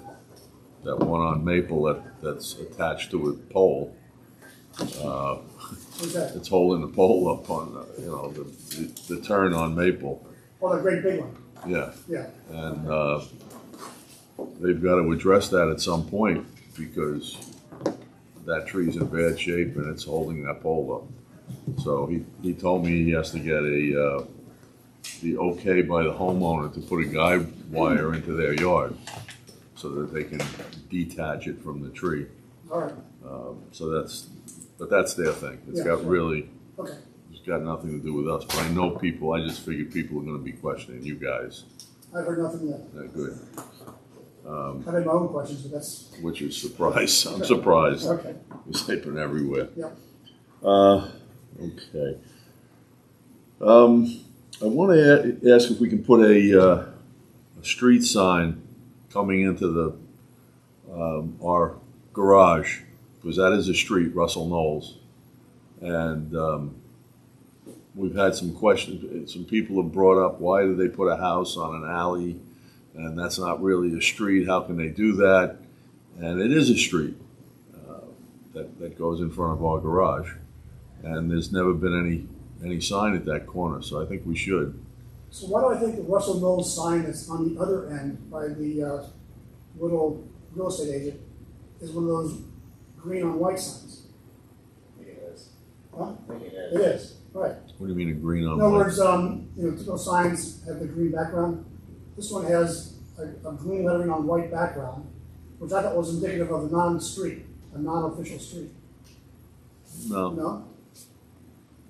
That one on Maple that's attached to a pole. What's that? It's holding the pole up on the turn on Maple. Oh, the great big one. Yeah, Yeah. and they've got to address that at some point because that tree's in bad shape and it's holding that pole up. So he told me he has to get the okay by the homeowner to put a guide wire into their yard so that they can detach it from the tree. All right. But that's their thing. It's Yeah, got sure. really, Okay. it's got nothing to do with us. But I know people. I just figured people are going to be questioning you guys. I've heard nothing yet. Good. I had my own questions, but that's, which is surprise. I'm surprised. okay. It's happening everywhere. Yeah. Okay. I want to ask if we can put a street sign coming into the our garage, because that is a street, Russell Knowles, and we've had some questions. Some people have brought up, why do they put a house on an alley, and that's not really a street? How can they do that? And it is a street that goes in front of our garage, and there's never been any sign at that corner, so I think we should. So why do I think the Russell Knowles sign that's on the other end by the little real estate agent is one of those green on white signs? I think it is. Huh? I think it It is. is, right. What do you mean a green on In other white? words, typical signs have the green background. This one has a green lettering on white background, which I thought was indicative of a non-street, a non-official street. No, No?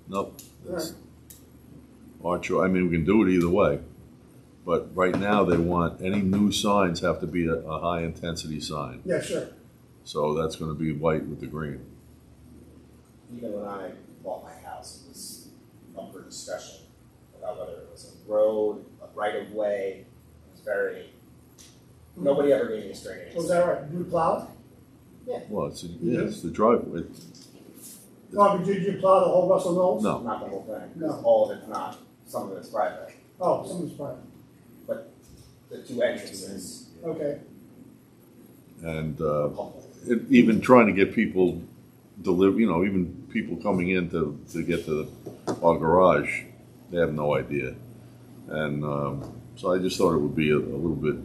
nope. All right. Our choice. I mean, we can do it either way, but right now they want any new signs have to be a high intensity sign. Yeah, sure. So that's going to be white with the green. Even when I bought my house, it was up for discussion about whether it was a road, a right of way. It was very. Nobody ever gave me a straight answer. Was that right? Blue plow? Well, it's the driveway. No, but did you plow the whole Russell Knowles? No, Not the whole thing. No. All of it's not. Some of it's private. Oh, someone's private. The two entrances. Okay. and even trying to get people even people coming in to get to our garage, they have no idea. And so I just thought it would be a little bit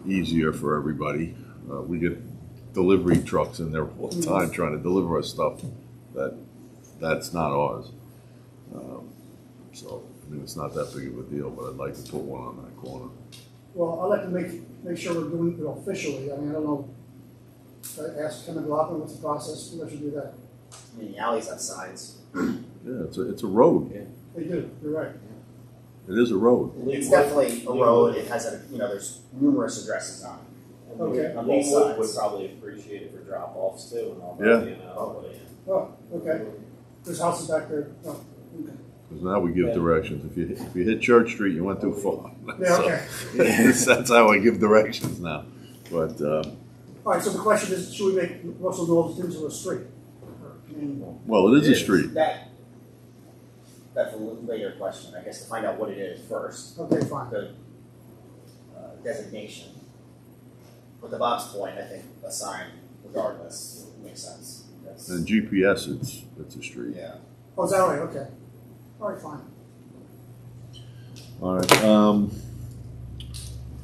easier for everybody. We get delivery trucks in there all the time trying to deliver us stuff that's not ours. So, I mean, it's not that big of a deal, but I'd like to put one on that corner. Well, I'd like to make sure we're doing it officially. I mean, I don't know. Ask Ken McLaughlin what's the process. Who should do that? I mean, the alleys have signs. Yeah, it's a road. Yeah. They do. You're right. It is a road. It's definitely a road. It has there's numerous addresses on it. Okay. On these Would sides. probably appreciate it for drop-offs too and all Yeah. that, you know, but, yeah. Oh, okay. There's houses back there. Oh, okay. Because now we give Yeah. directions. If you hit Church Street, you went too far. Yeah, So, okay. that's how I give directions now. But All right, so the question is, should we make Russell Knowles into a street? I mean, well, it is a street. That's a later question, I guess, to find out what it is first. okay, fine. The designation. But to Bob's point, I think a sign, regardless, makes sense. That's, And GPS, it's a street. yeah. Oh, is that right? Okay. All right, fine. All right.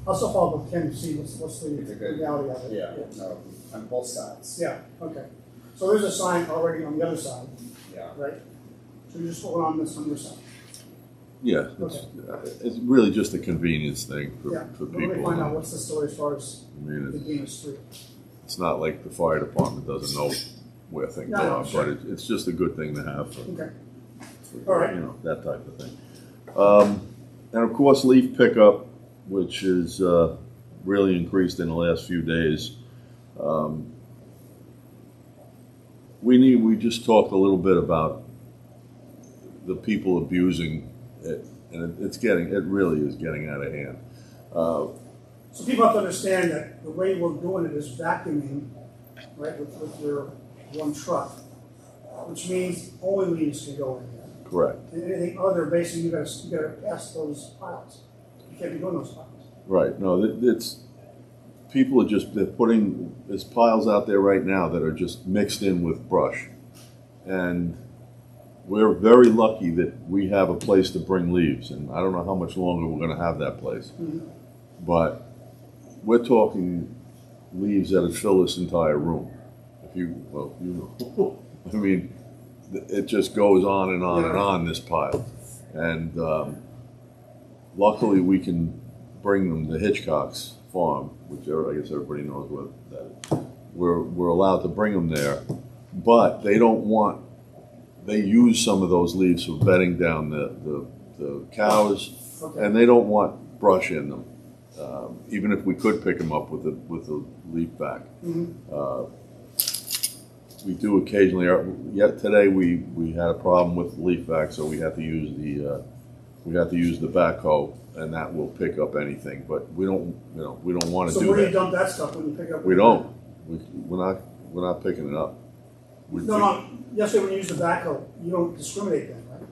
I'll still follow up with Ken to see what's the It's a good- reality of it. Yeah, no, on both sides. Yeah, okay. So there's a sign already on the other side, Yeah. right? So you just put one on this on your side. Yeah, it's really just a convenience thing Yeah. for Let me people. find out what's the story as far as I mean, it being a street. it's not like the fire department doesn't know where things No, are, sure. but it's just a good thing to have for, Okay. for, All right. that type of thing. And of course, leaf pickup, which is really increased in the last few days. We just talked a little bit about the people abusing it, and it really is getting out of hand. So people have to understand that the way we're doing it is vacuuming, right, with your one truck, which means only leaves can go in there. Correct. And anything other, basically, you gotta pass those piles. You can't be doing those piles. Right. No, it's people are they're putting there's piles out there right now that are just mixed in with brush, and we're very lucky that we have a place to bring leaves, and I don't know how much longer we're going to have that place, but we're talking leaves that'd fill this entire room. If you know, I mean, it just goes on and on and on, this pile, and luckily we can bring them to Hitchcock's farm, which I guess everybody knows what that is. We're allowed to bring them there, but they don't want. They use some of those leaves for bedding down the cows, Okay. and they don't want brush in them. even if we could pick them up with the leaf back. We do occasionally, yet today we had a problem with the leaf back, so we had to use the backhoe, and that will pick up anything, but we don't want to do that. So where do you dump that stuff when you pick up? We don't. We're not picking it up. No. Yesterday when you used the backhoe, you don't discriminate then, right?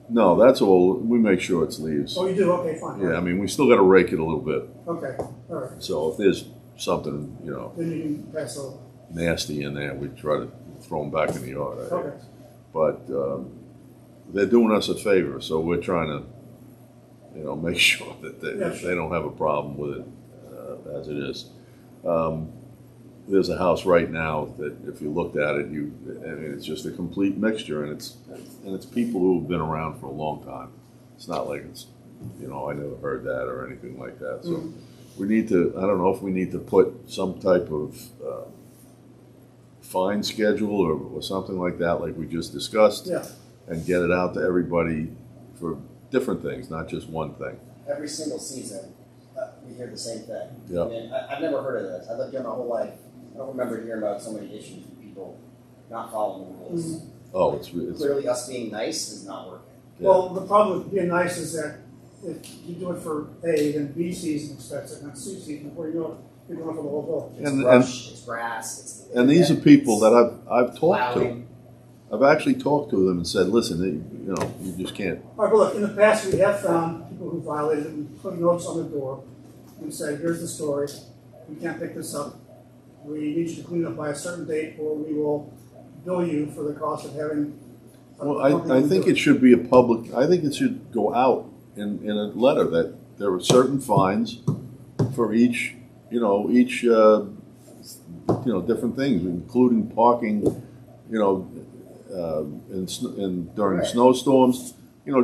No, that's all. We make sure it's leaves. Oh, you do? Okay, fine. Yeah, I mean, we still got to rake it a little bit. Okay, all right. So if there's something, Then you can pass over. nasty in there, we try to throw them back in the yard. Okay. But they're doing us a favor, so we're trying to, make sure that they don't have a problem with it as it is. There's a house right now that if you looked at it, it's just a complete mixture, and it's people who have been around for a long time. It's not like it's, I never heard that or anything like that. So we need to, I don't know if we need to put some type of fine schedule or something like that, like we just discussed, and get it out to everybody for different things, not just one thing. Every single season, we hear the same thing. Yeah. And I've never heard of this. I've lived here my whole life. I don't remember hearing about so many issues with people not following the rules. Oh, it's Clearly, us being nice is not working. Well, the problem with being nice is that if you do it for A, then B season expects it, not C season, before you know it, you're going for the whole village. It's brush, it's grass, and these are people that I've talked plowing. to. I've actually talked to them and said, listen, you just can't. All right, but look, in the past, we have found people who violated it and put notes on the door and said, here's the story, we can't pick this up. We need you to clean up by a certain date, or we will bill you for the cost of having. Well, I think it should be I think it should go out in a letter that there are certain fines for each different things, including parking, during snowstorms.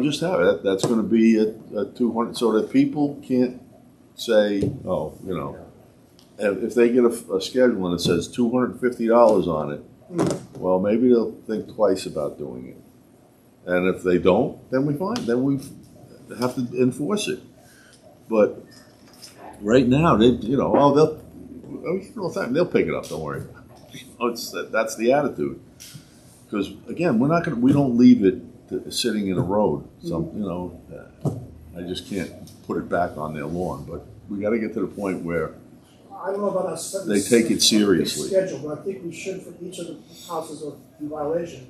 Just have it. That's going to be a 200, so that people can't say, if they get a schedule and it says $250 on it, well, maybe they'll think twice about doing it. And if they don't, then we have to enforce it. But right now, they'll pick it up. Don't worry. That's the attitude. Because again, we don't leave it sitting in a road. I just can't put it back on their lawn. But we got to get to the point where I don't know about us. They take it seriously. Schedule, but I think we should, for each of the houses in violation,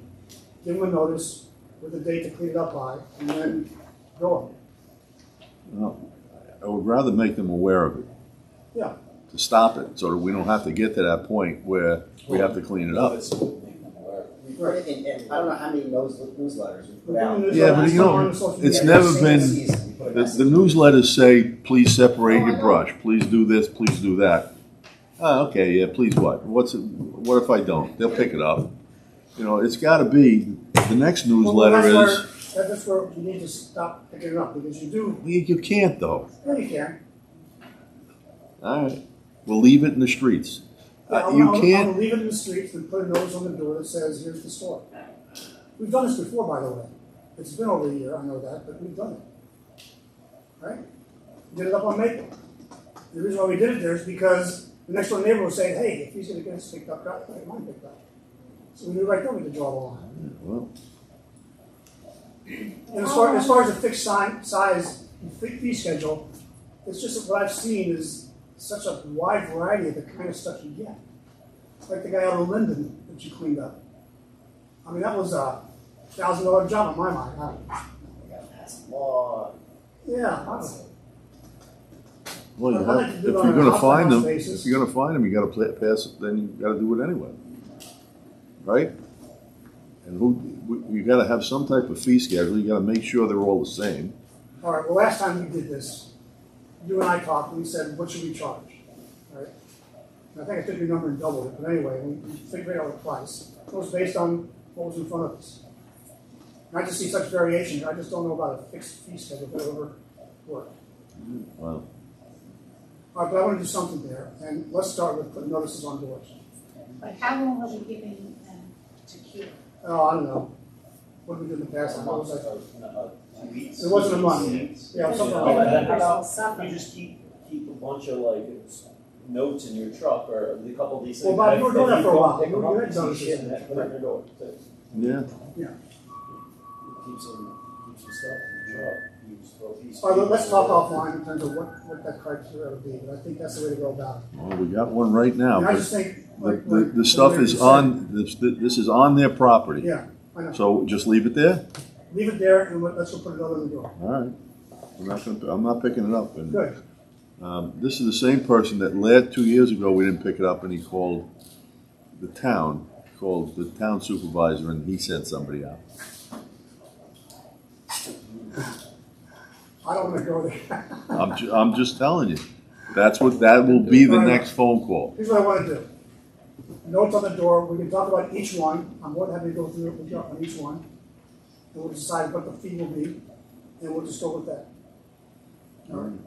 give them a notice with a date to clean it up by, and then go. Well, I would rather make them aware of it. Yeah. To stop it, so that we don't have to get to that point where we have to clean it up. We put it in, I don't know how many newsletters we put out. Yeah, but it's never been, the newsletters say, please separate your brush, please do this, please do that. Okay, yeah, please what? What if I don't? They'll pick it up. It's gotta be, the next newsletter is. That's where you need to stop picking it up, because you do. You can't though. Yeah, you can. All right, we'll leave it in the streets. Yeah, You I'll can't. leave it in the streets and put a notice on the door that says, here's the store. We've done this before, by the way. It's been over a year, I know that, but we've done it. Right? We did it up on Maple. The reason why we did it there is because the next door neighbor was saying, hey, if he's going to get us picked up, I get mine picked up. So we knew right there we could draw the line. Well, And as far as the fixed size fee schedule, it's just that what I've seen is such a wide variety of the kind of stuff you get. It's like the guy out of Linden that you cleaned up. I mean, that was a $1,000 job in my mind. We gotta pass a law. Yeah. well, if you're gonna find them, you gotta pass it, then you gotta do it anyway. Right? And you gotta have some type of fee schedule, you gotta make sure they're all the same. All right, well, last time we did this, you and I talked, and we said, what should we charge? All right? And I think I took your number and doubled it, but anyway, we figured out the price. It was based on what was in front of us. And I just see such variation, I just don't know about a fixed fee schedule that will ever work. Wow. All right, but I want to do something there, and let's start with putting notices on doors. But how long are we giving them to cure? Oh, I don't know. What did we do in the past? What was that? It wasn't a month. Yeah, something like that. You just keep keep a bunch of like notes in your truck or a couple of these things. Well, Bob, you were doing that for a while. Pick them You up had and see notices shit in and that. put it in your door. Yeah. Keep some stuff in your truck. Use both these. All right, let's talk offline in terms of what that criteria would be, but I think that's the way to go about it. Well, we got one right now, And I but just think, the stuff is on, this is on their property. Yeah, I know. So just leave it there? Leave it there and let's go put it over the door. All right. I'm not picking it up. And, Good. this is the same person that 2 years ago, we didn't pick it up and he called the town supervisor and he sent somebody out. I don't want to go there. I'm just telling you. That will be the next phone call. Here's what I want to do. Notes on the door, we can talk about each one. I'm more than happy to go through it with you on each one. And we'll decide what the fee will be, and we'll just go with that. All right.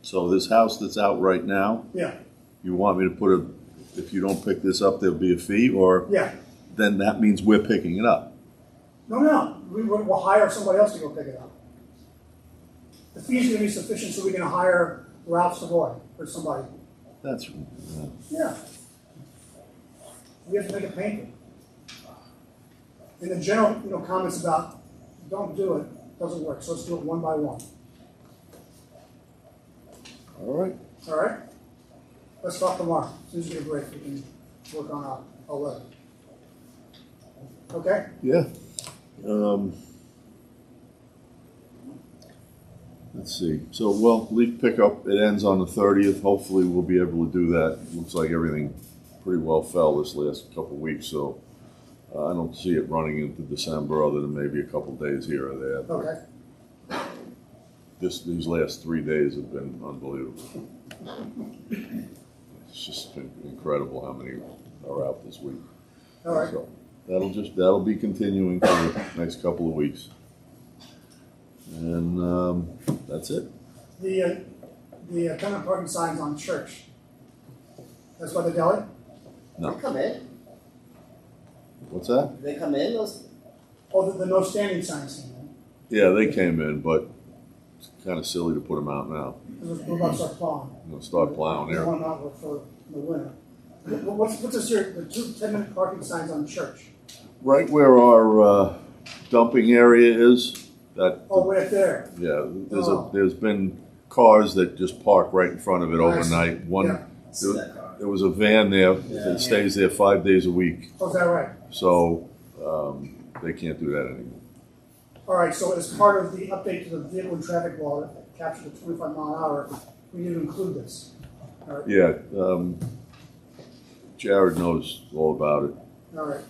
So this house that's out right now, Yeah, you want me to if you don't pick this up, there'll be a fee, or yeah. then that means we're picking it up? No. We'll hire somebody else to go pick it up. The fee's going to be sufficient so we can hire Ralph Savoy or somebody. That's, Yeah. We have to make it painful. And the general, comments about don't do it doesn't work. So let's do it one by one. all right. All right? Let's talk tomorrow. As soon as we get a break, we can work on our letter. Okay? Yeah. Let's see. So, leaf pickup, it ends on the 30th. Hopefully we'll be able to do that. Looks like everything pretty well fell this last couple of weeks, so I don't see it running into December other than maybe a couple days here or there. Okay. These last 3 days have been unbelievable. It's just been incredible how many are out this week. All right. So that'll be continuing for the next couple of weeks. And that's it. The tenant parking signs on Church. That's by the deli? No. They come in? What's that? They come in, those? Oh, the no standing signs came in. Yeah, they came in, but it's kind of silly to put them out now. We're about to start plowing. Start plowing We there. want them out for the winter. What's this here, the 2 10-minute parking signs on Church? Right where our dumping area is, Oh, right there. yeah, there's been cars that just park right in front of it overnight. Yeah. See that car? There was a van there Yeah. that stays there 5 days a week, Oh, is that right? so they can't do that anymore. All right, so as part of the update to the vehicle and traffic law that captured the 25 mile an hour, we need to include this. All right. Yeah, Jared knows all about it. All right.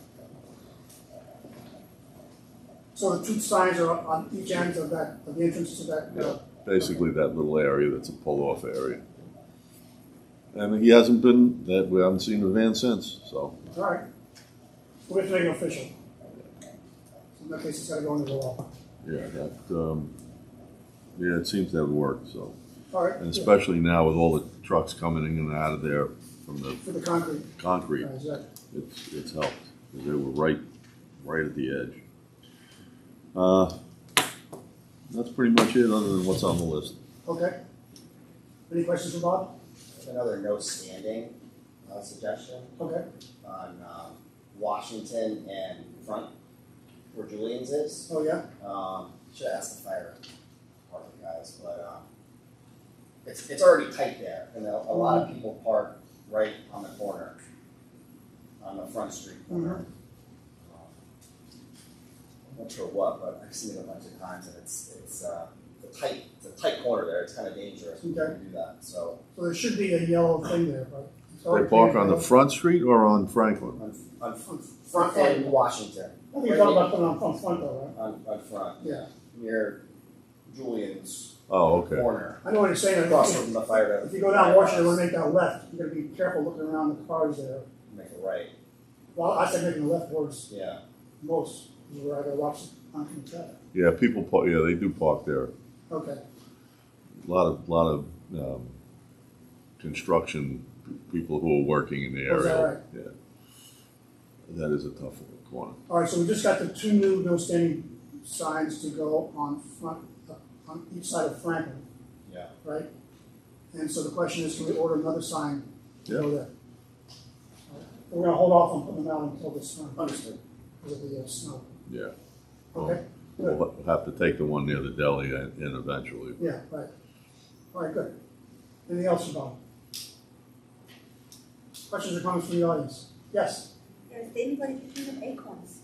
So the 2 signs are on each end of the entrance to that. Basically, that little area that's a pull-off area. And he hasn't been, we haven't seen the van since, so. All right. We have to make it official. So in that case, it's got to go into the law. Yeah, it seems to have worked, so. All right. And especially now with all the trucks coming in and out of there from the For the concrete. concrete, Exactly. it's helped, because they were right at the edge. That's pretty much it, other than what's on the list. Okay. Any questions for Bob? Another no standing suggestion Okay. on Washington and Front, where Julian's is. Oh, yeah? Should ask the fire department guys, but it's already tight there, and a lot of people park right on the corner, on the Front Street corner. I'm not sure what, but I've seen it a bunch of times, and it's a tight corner there. It's kind of dangerous when you do that. So So there should be a yellow thing there, but. it's They already park on the painted. front street or on Franklin? on Front and Washington, I think you're talking about putting on front though, right? on Front, Yeah. near Julian's Oh, okay. corner, I know what you're saying. across from the fire. If you go down Washington, want to make that left, you gotta be careful looking around the cars there. Make it right. Well, I said making the left towards Yeah. most, is where I gotta watch oncoming traffic. Yeah, people park, yeah, they do park there. Okay. A lot of construction people who are working in the area. Oh, is that right? Yeah. That is a tough corner. All right, so we just got the 2 new no standing signs to go on front, on each side of Franklin, Yeah. right? And so the question is, can we order another sign to go Yeah. there? We're gonna hold off on putting them out until this spring. Understood. Because of the snow. Yeah. Okay, good. We'll have to take the one near the deli in eventually. Yeah, right. All right, good. Anything else, Bob? Questions or comments from the audience? Yes, Is anybody picking up acorns?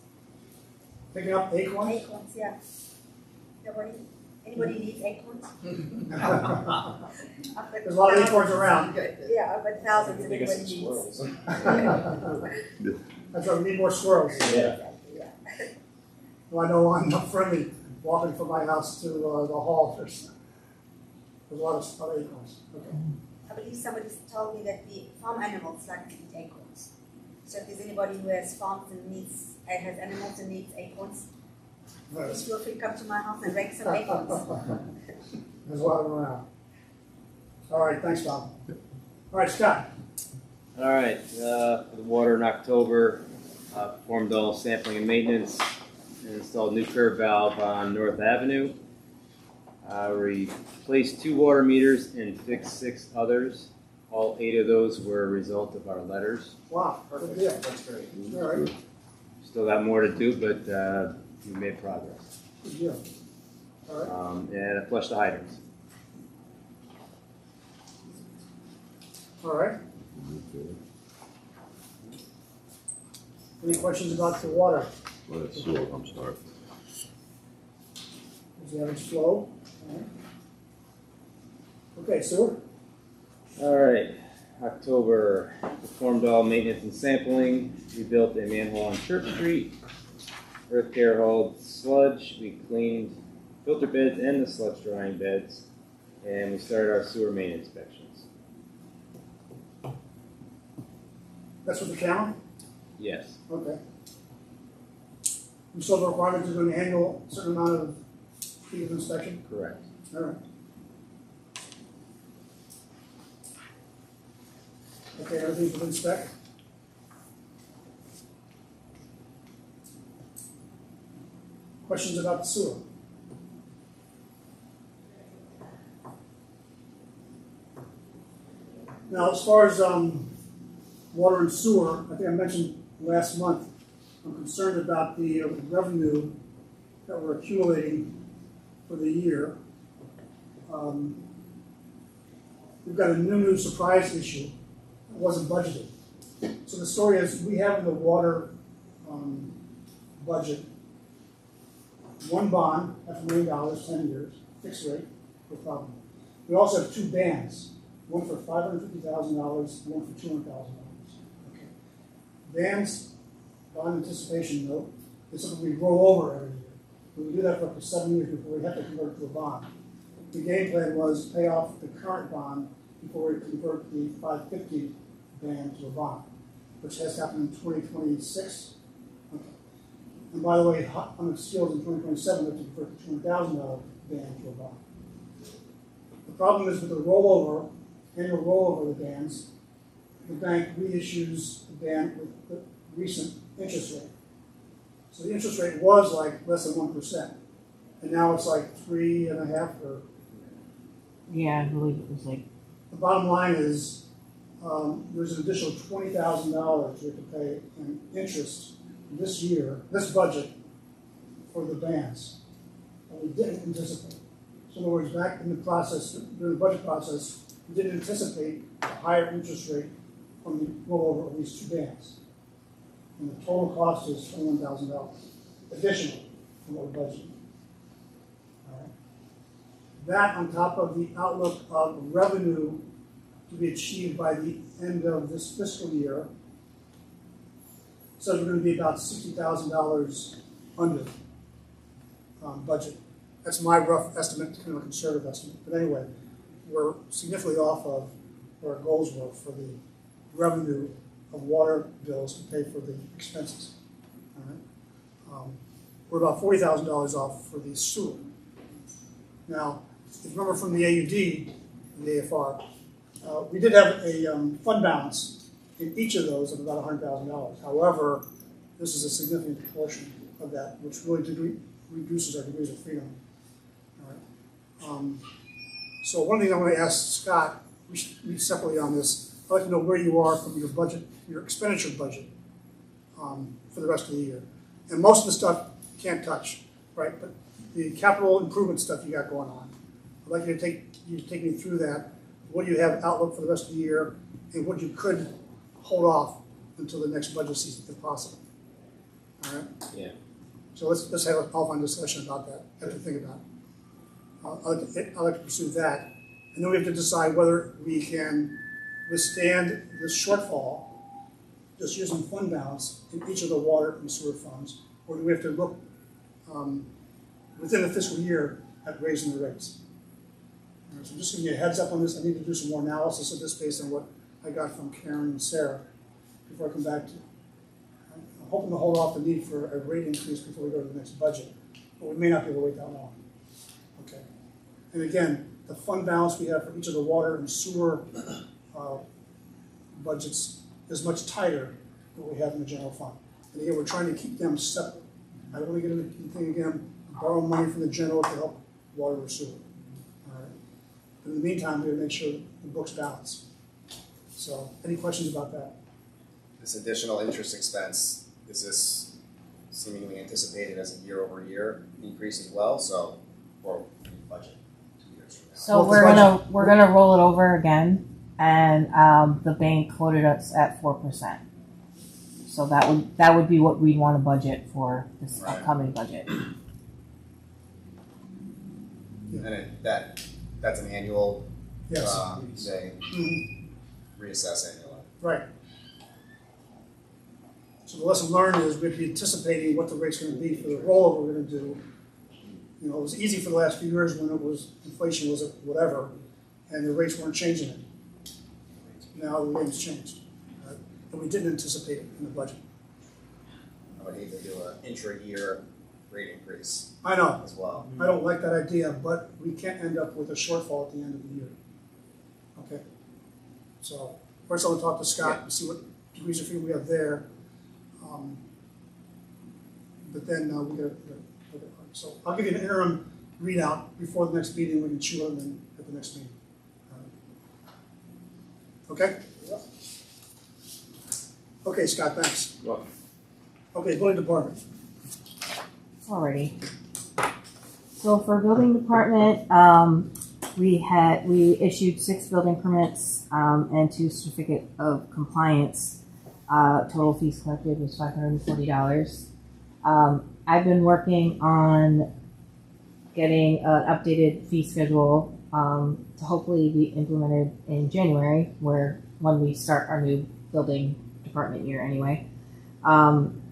picking up acorns? Acorns, yeah. Anybody needs acorns? There's a lot of acorns around. Yeah, but thousands I of think it's anybody needs. squirrels. That's right, we need more squirrels. Yeah. Yeah. Well, I know I'm not friendly walking from my house to the hall. There's a lot of acorns. Okay. I believe somebody told me that the farm animals like to eat acorns. So if there's anybody who has farms and has animals and needs acorns, please feel free to come to my house and rake some acorns. There's a lot of them around. All right, thanks, Bob. All right, Scott. All right, for the water in October, performed all sampling and maintenance, and installed new curb valve on North Avenue. Replaced 2 water meters and fixed 6 others. All 8 of those were a result of our letters. Wow, good deal. That's great. All right, Still got more to do, but we made progress. good deal. All right, And I flushed the hydrants. all right. Any questions about the water? Well, that's sewer, I'm sorry. Is the average flow? All right. Okay, sewer? All right, October, performed all maintenance and sampling. We built a manhole on Church Street. Earth Care hauled sludge. We cleaned filter beds and the sludge drying beds. And we started our sewer main inspections. That's with the camera? Yes, Okay. You still have a requirement to do an annual certain amount of feet of inspection? correct. All right. Okay, everything's within spec? Questions about the sewer? Now, as far as water and sewer, I think I mentioned last month, I'm concerned about the revenue that we're accumulating for the year. We've got a new surprise issue that wasn't budgeted. So the story is, we have in the water budget one bond, $500 million, 10 years, fixed rate, no problem. We also have 2 bands, one for $550,000 and one for $200,000. Okay. Bands, bond anticipation note, is something we roll over every year. We do that for up to 7 years before we have to convert it to a bond. The game plan was pay off the current bond before we convert the 550 band to a bond, which has happened in 2026. Okay. And by the way, on the skills in 2027, we have to convert the $200,000 band to a bond. The problem is with the rollover, annual rollover of the bands, the bank reissues the band with the recent interest rate. So the interest rate was like less than 1%, and now it's like 3.5%. Or Yeah, I believe it was like, the bottom line is there's an additional $20,000 we have to pay in interest this year, this budget, for the bands that we didn't anticipate. So in other words, back in the process, during the budget process, we didn't anticipate a higher interest rate from the rollover of these 2 bands. And the total cost is $21,000 additional from what we budgeted. All right. That on top of the outlook of revenue to be achieved by the end of this fiscal year, so we're going to be about $60,000 under budget. That's my rough estimate, kind of a conservative estimate. But anyway, we're significantly off of where our goals were for the revenue of water bills to pay for the expenses. All right. We're about $40,000 off for the sewer. Now, if you remember from the AUD, the AFR, we did have a fund balance in each of those of about $100,000. However, this is a significant portion of that, which really reduces our degrees of freedom. All right. So one thing I want to ask Scott we should meet separately on this. I'd like to know where you are from your budget, your expenditure budget, for the rest of the year. And most of the stuff you can't touch, right? But the capital improvement stuff you got going on, I'd like you to take me through that. What do you have outlook for the rest of the year, and what you could hold off until the next budget season if possible. All right? Yeah. So let's have an offline discussion about that. Have to think about. I'd like to pursue that, and then we have to decide whether we can withstand this shortfall just using fund balance in each of the water and sewer funds, or do we have to look within the fiscal year at raising the rates? All right, so just giving you a heads up on this. I need to do some more analysis of this based on what I got from Karen and Sarah before I come back to you. I'm hoping to hold off the need for a rate increase before we go to the next budget, but we may not be able to wait that long. Okay. And again, the fund balance we have for each of the water and sewer budgets is much tighter than what we have in the general fund. And again, we're trying to keep them separate. I don't want to get into anything again, borrow money from the general to help water or sewer. All right. But in the meantime, we have to make sure the books balance. So, any questions about that? This additional interest expense, is this seemingly anticipated as a year-over-year increase as well? So, or budget 2 years from now? So we're gonna roll it over again, and the bank quoted us at 4%. So that would be what we'd want to budget for this upcoming budget. And that's an annual thing. Reassess annually. Right. So the lesson learned is we'd be anticipating what the rate's going to be for the rollover we're going to do. You know, it was easy for the last few years when inflation was at whatever, and the rates weren't changing it. Now the rate's changed, right? And we didn't anticipate it in the budget. I would hate to do an intra-year rate increase. I know. As well. I don't like that idea, but we can't end up with a shortfall at the end of the year. Okay. So first I want to talk to Scott and see what degrees of freedom we have there. But then we got to so I'll give you an interim readout before the next meeting. We can chew on them at the next meeting. Okay? Okay, Scott, thanks. Welcome. Okay, building department. Alrighty. So for building department, we issued 6 building permits and 2 certificate of compliance. Total fees collected was $540. I've been working on getting an updated fee schedule to hopefully be implemented in January, when we start our new building department year anyway.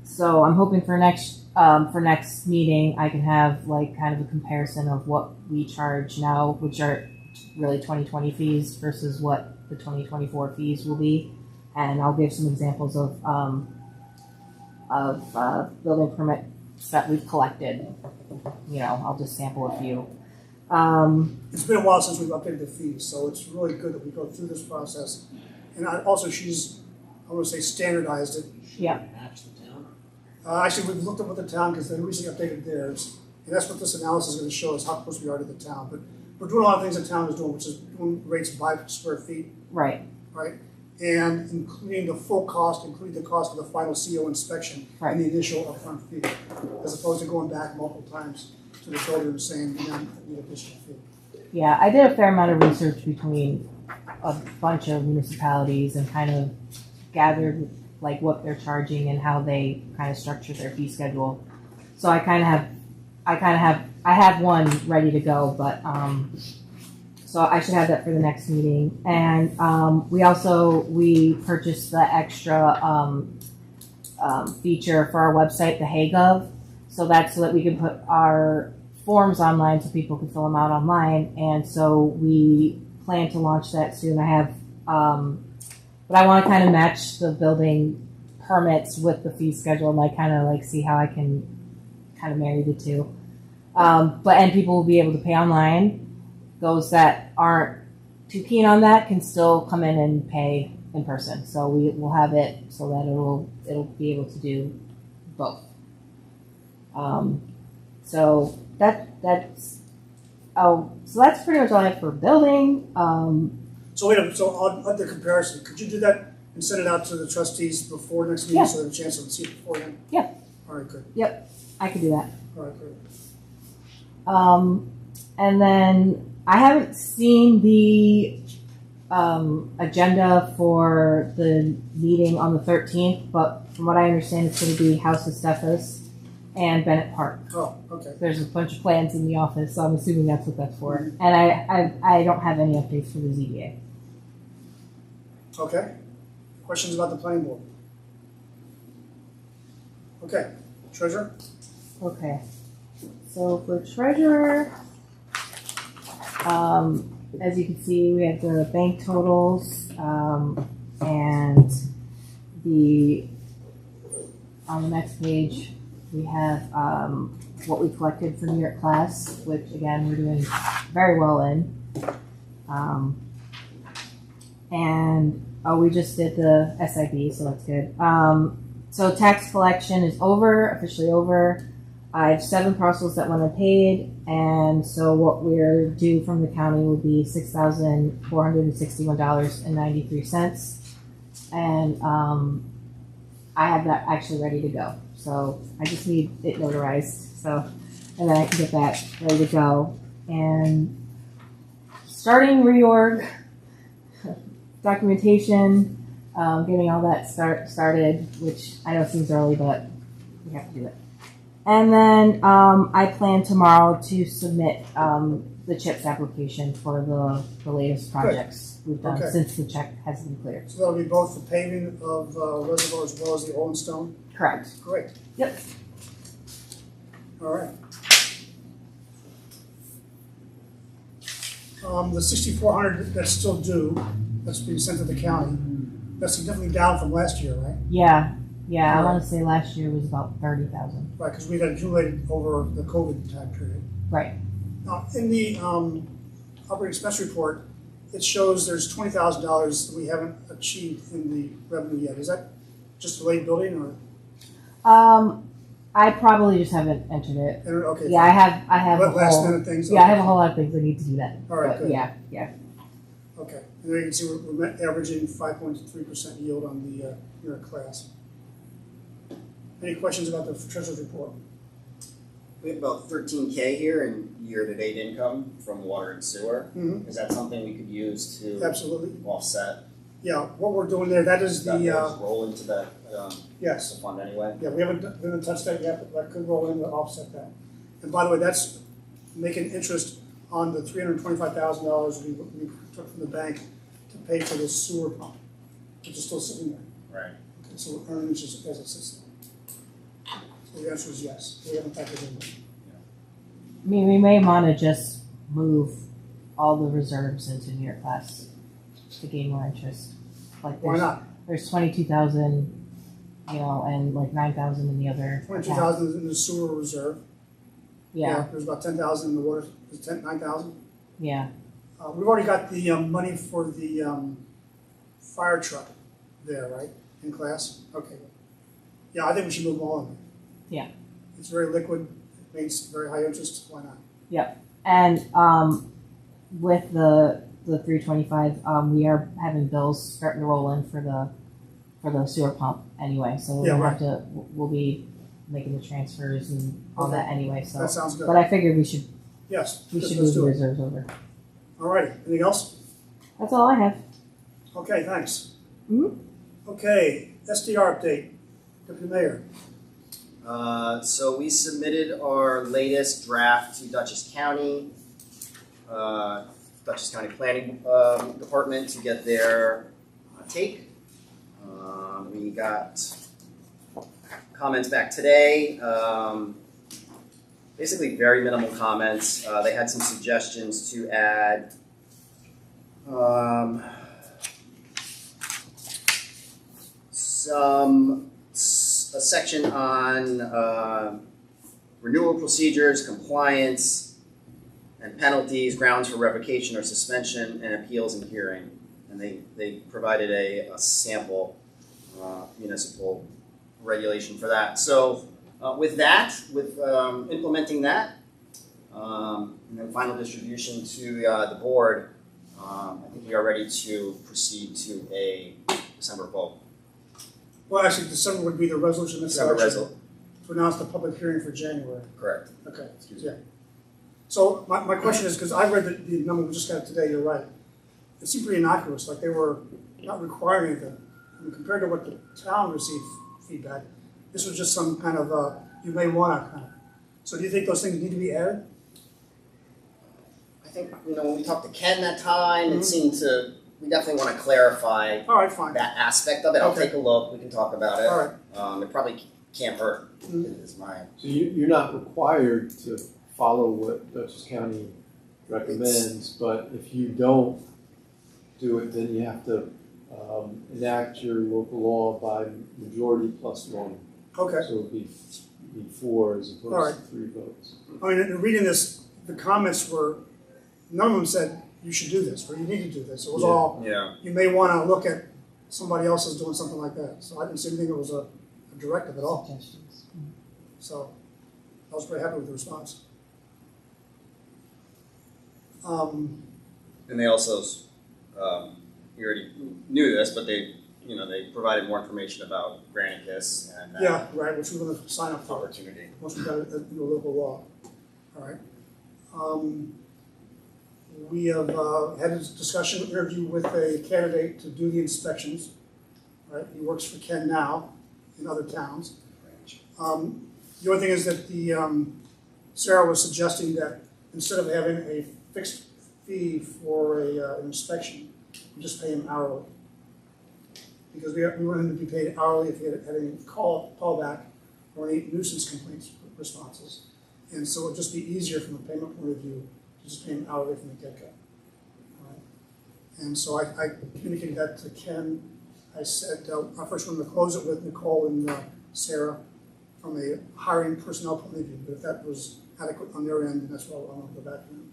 So I'm hoping for next meeting I can have like kind of a comparison of what we charge now, which are really 2020 fees versus what the 2024 fees will be, and I'll give some examples of building permits that we've collected. You know, I'll just sample a few. It's been a while since we've updated the fees, so it's really good that we go through this process. And also, I want to say standardized it. Yeah. Actually, we've looked up with the town because they recently updated theirs. And that's what this analysis is going to show us, how close we are to the town. But we're doing a lot of things the town is doing, which is doing rates by square feet. Right. Right. And including the full cost, including the cost of the final CO inspection and the initial upfront fee, as opposed to going back multiple times to the builder and saying, you need additional fee. Yeah, I did a fair amount of research between a bunch of municipalities and kind of gathered like what they're charging and how they kind of structure their fee schedule. So I have one ready to go, but so I should have that for the next meeting. And we purchased the extra feature for our website, the HeyGov. So that's so that we can put our forms online so people can fill them out online. And so we plan to launch that soon. I have, but I want to kind of match the building permits with the fee schedule and like kind of like see how I can kind of marry the two. And people will be able to pay online. Those that aren't too keen on that can still come in and pay in person. So we will have it so that it'll be able to do both. So that's pretty much all I have for building. So wait a minute, so on the comparison, could you do that and send it out to the trustees before next meeting Yeah. so they have a chance to see it beforehand? Yeah. All right, good. I could do that. All right, good. And then I haven't seen the agenda for the meeting on the 13th, but from what I understand, it's going to be House of Steffes and Bennett Park. Oh, okay. There's a bunch of plans in the office, so I'm assuming that's what that's for. And I don't have any updates for the ZBA. Okay. Questions about the planning board? Okay. Treasurer? Okay. So for treasurer, as you can see, we have the bank totals, and on the next page, we have what we collected for New York class, which again, we're doing very well in. And we just did the SIB, so that's good. So tax collection is officially over. I have 7 parcels that went unpaid, and so what we're due from the county will be $6,461.93. And I have that actually ready to go. So I just need it notarized. So, and then I can get that ready to go. And starting reorg, documentation, getting all that started, which I know seems early, but we have to do it. And then I plan tomorrow to submit the CHIPS application for the latest projects we've done since the check has been cleared. So that'll be both the paving of reservoir as well as the oil and stone? Correct. Great. Yep. All right. The 6,400 that's still due, that's being sent to the county, that's significantly down from last year, right? Yeah. I Right. want to say last year was about 30,000. Right, because we had accumulated over the COVID time period. Right. Now, in the operating expense report, it shows there's $20,000 that we haven't achieved in the revenue yet. Is that just delayed building or? I probably just haven't entered it. Okay. Yeah, I have a Last whole. minute things? Yeah, I have a whole lot of things I need to do that. All right, But good. Yeah. Okay, and there you can see we're averaging 5.3% yield on the New York class. Any questions about the treasurer's report? We have about 13K here in year-to-date income from water and sewer. Mhm. Is that something we could use to Absolutely. offset? Yeah, what we're doing there, that is That the, will roll into the yes. fund anyway? Yeah, we haven't touched that yet, but that could roll in to offset that. And by the way, that's making interest on the $325,000 we took from the bank to pay for the sewer pump, which is still sitting there. Right. Okay, so we're earning just as it sits there. So the answer is yes, we haven't factored in that. I mean, we may want to just move all the reserves into New York class to gain more interest. Like Why not? There's 22,000, and like 9,000 in the other. 22,000 is in the sewer reserve. Yeah. There's about 10,000 in the water, is 9,000? Yeah. We've already got the money for the fire truck there, right, in class? Okay. Yeah, I think we should move all of it. Yeah. It's very liquid, it makes very high interest, why not? Yep. And with the 325, we are having bills starting to roll in for the sewer pump anyway. So we'll be making the transfers and all that anyway. So that sounds good. But I figured we should Yes, move let's the do it. reserves over. All right, anything else? That's all I have. Okay, thanks. Mhm. Okay, SDR update, Deputy Mayor. So we submitted our latest draft to Dutchess County Planning Department to get their take. We got comments back today. Basically very minimal comments. They had some suggestions to add a section on renewal procedures, compliance, and penalties, grounds for revocation or suspension, and appeals and hearing. And they provided a sample municipal regulation for that. So with implementing that, and then final distribution to the board, I think we are ready to proceed to a December vote. Well, actually, December would be the resolution that's December to announce the public hearing for January. Correct. Okay. Excuse me. Yeah. So my question is, because I read the number we just got today, you're right. It seemed pretty innocuous, like they were not requiring anything. I mean, compared to what the town received feedback, this was just some kind of, you may want to kind of. So do you think those things need to be added? I think, when we talked to Ken that time, it seemed we definitely want to clarify All right, fine. that aspect of it. I'll Okay. take a look, we can talk about it. All right. It probably can't hurt, is my, So you're not required to follow what Dutchess County recommends, but if you don't do it, then you have to enact your local law by majority plus one. Okay. So it'd be 4 as All right. opposed to 3 votes. I mean, in reading this, the comments were, none of them said you should do this or you need to do this. It was Yeah. all, yeah. you may want to look at somebody else is doing something like that. So I didn't see anything that was a directive at all. So I was pretty happy with the response. And they also, you already knew this, but they provided more information about Granicus and that Yeah, right, which we're going to sign up for opportunity. once we got it in the local law. All right. We have had a discussion, interview with a candidate to do the inspections. Right, he works for Ken now in other towns. The only thing is that Sarah was suggesting that instead of having a fixed fee for an inspection, we just pay him hourly. Because we want him to be paid hourly if he had any callback or any nuisance complaints responses. And so it would just be easier from a payment point of view to just pay him hourly from the get-go. All right. And so I communicated that to Ken. I said, I first wanted to close it with Nicole and Sarah from a hiring personnel point of view, but if that was adequate on their end, then that's what I want to go back to them.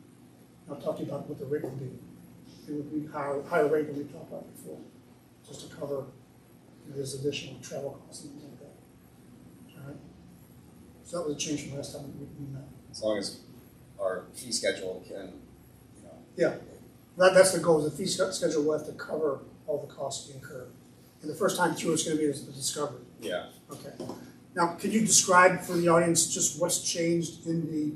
I'll talk to you about what the rate would be. It would be higher rate than we talked about before, just to cover his additional travel costs and things like that. All right. So that was a change from last time we met. As long as our fee schedule can, Yeah, that's the goal. The fee schedule will have to cover all the costs we incur. And the first time through, it's going to be the discovery. Yeah. Okay. Now, can you describe for the audience just what's changed in the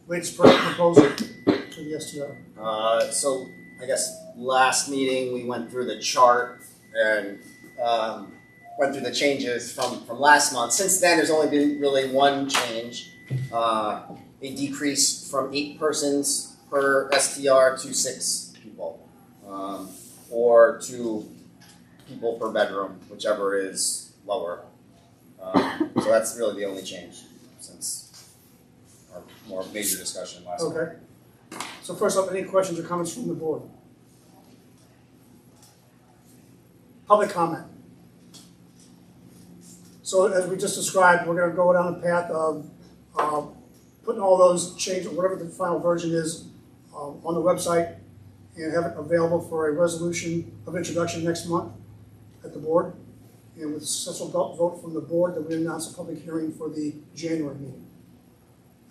latest proposal to the STR? So I guess last meeting we went through the chart and went through the changes from last month. Since then, there's only been really one change, a decrease from 8 persons per STR to 6 people, or 2 people per bedroom, whichever is lower. So that's really the only change since our more major discussion last month. Okay. So first up, any questions or comments from the board? Public comment. So as we just described, we're going to go down the path of putting all those changes, whatever the final version is, on the website and have it available for a resolution of introduction next month at the board. And with a successful vote from the board, that we announce a public hearing for the January meeting,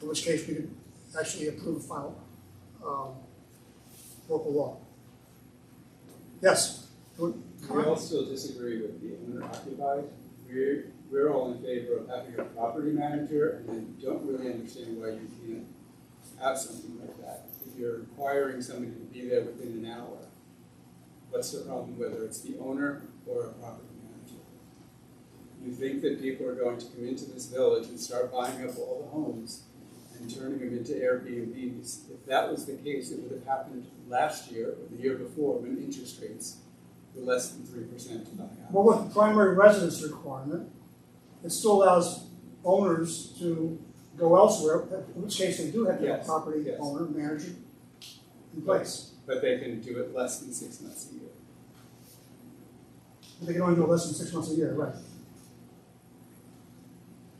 in which case we could actually approve final local law. Yes? We also disagree with the owner occupied. We're all in favor of having a property manager, and then don't really understand why you can't have something like that. If you're requiring somebody to be there within an hour, what's the problem whether it's the owner or a property manager? You think that people are going to come into this village and start buying up all the homes and turning them into Airbnbs. If that was the case, it would have happened last year or the year before when interest rates were less than 3% to buy out. Well, with the primary residence requirement, it still allows owners to go elsewhere, in which case they do have to have a property owner, manager in place. But they can do it less than 6 months a year. But they can only do it less than 6 months a year, right?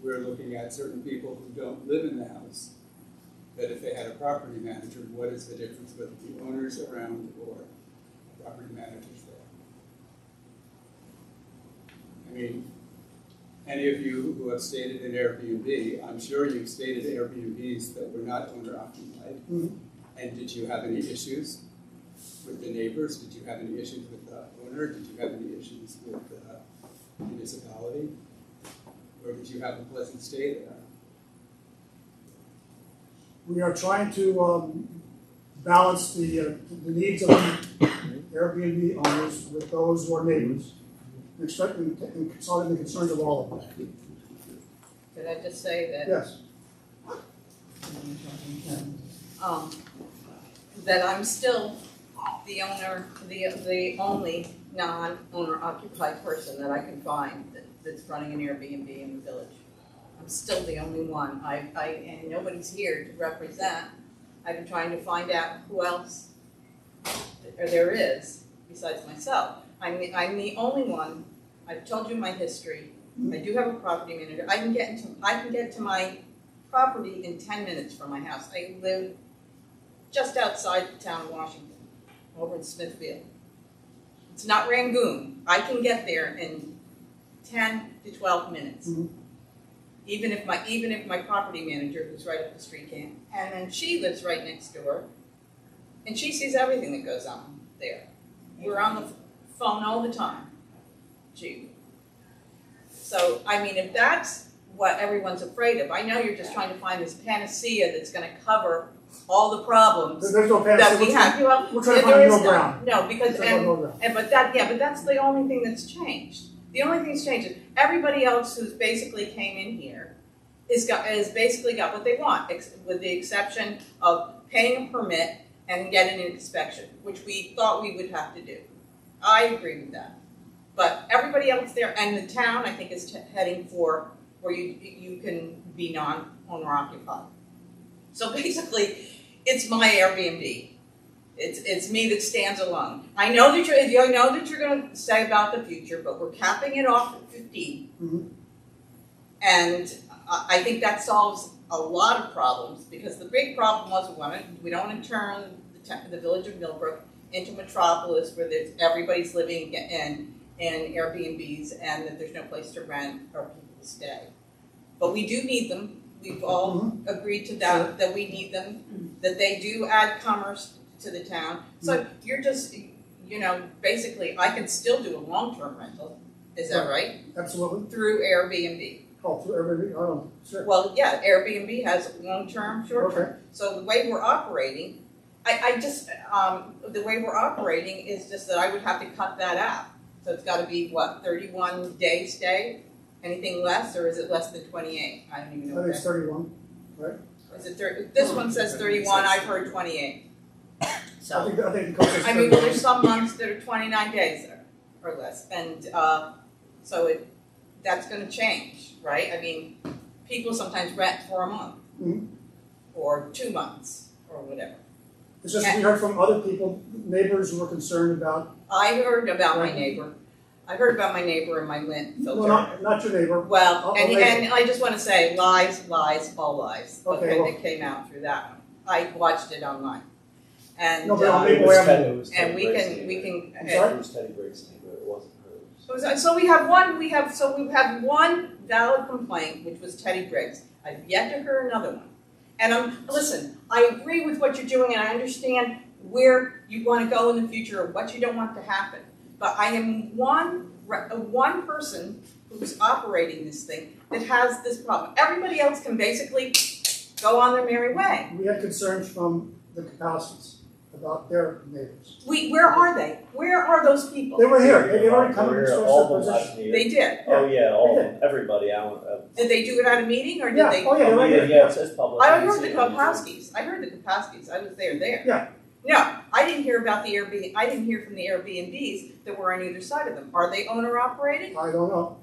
We're looking at certain people who don't live in the house, that if they had a property manager, what is the difference whether the owner's around or property manager's there? I mean, any of you who have stayed in an Airbnb, I'm sure you've stayed at Airbnbs that were not owner occupied. Mm-hmm. And did you have any issues with the neighbors? Did you have any issues with the owner? Did you have any issues with the municipality? Or did you have a pleasant stay there? We are trying to balance the needs of the Airbnb owners with those who are neighbors, and consulting the concerns of all of them. Did I just say that? Yes. That I'm still the owner, the only non-owner occupied person that I can find that's running an Airbnb in the village. I'm still the only one. And nobody's here to represent. I've been trying to find out who else there is besides myself. I'm the only one. I've told you my history. I do have a property manager. I can get to my property in 10 minutes from my house. I live just outside the town of Washington, over in Smithfield. It's not Rangoon. I can get there in 10 to 12 minutes. Mm-hmm. Even if my property manager, who's right up the street, can. And then she lives right next door, and she sees everything that goes on there. We're on the phone all the time. Gee. So, I mean, if that's what everyone's afraid of, I know you're just trying to find this panacea that's going to cover all the problems There's no panacea. that we have. Well, we're trying to there find is middle ground. no, because but that's the only thing that's changed. The only thing that's changed is everybody else who's basically came in here is basically got what they want, with the exception of paying a permit and getting an inspection, which we thought we would have to do. I agree with that. But everybody else there, and the town, I think, is heading for where you can be non-owner occupied. So basically, it's my Airbnb. It's me that stands alone. I know that you're going to say about the future, but we're capping it off at 15, Mm-hmm. and I think that solves a lot of problems, because the big problem was we don't want to turn the village of Millbrook into metropolis where everybody's living in Airbnbs and that there's no place to rent or people to stay. But we do need them. We've all agreed to that we need them, that they do add commerce to the town. So you're just, basically I can still do a long-term rental. Is that right? Absolutely. Through Airbnb. Oh, through Airbnb? Oh, sure. Well, yeah, Airbnb has long-term, short-term. Okay. So the way we're operating, the way we're operating is just that I would have to cut that out. So it's got to be, 31-day stay? Anything less, or is it less than 28? I don't even know. I think it's 31, right? Is it 30? This one says 31, I've heard 28. So, I think the code says I mean, there's some months that are 29 days or less, and so that's going to change, right? I mean, people sometimes rent for a month, or 2 months, or whatever. It's just we heard from other people, neighbors who were concerned about. I heard about my neighbor. I heard about my neighbor and my lint filter. Well, not your neighbor. Well, and I just want to say lies, all lies. Okay, That came out through that one. I watched it online, and No, but It was Teddy and we Briggs' can neighbor. I'm sorry? It was Teddy Briggs' neighbor, it wasn't hers. So we have one valid complaint, which was Teddy Briggs. I've yet to hear another one. And listen, I agree with what you're doing, and I understand where you want to go in the future or what you don't want to happen. But I am one person who's operating this thing that has this problem. Everybody else can basically go on their merry way. We had concerns from the Kapowskis about their neighbors. Where are they? Where are those people? They were here. They already come and expressed All their of them last position. year. They did. Oh yeah, all They of them, everybody, Did they do it at a meeting, or did Yeah. they? Oh, yeah, right here. Yeah, it says public. I You heard can the see it on YouTube. Kapowskis. I heard the Kapowskis. I was there. Yeah. No, I didn't hear about the Airbnb. I didn't hear from the Airbnbs that were on either side of them. Are they owner operated? I don't know.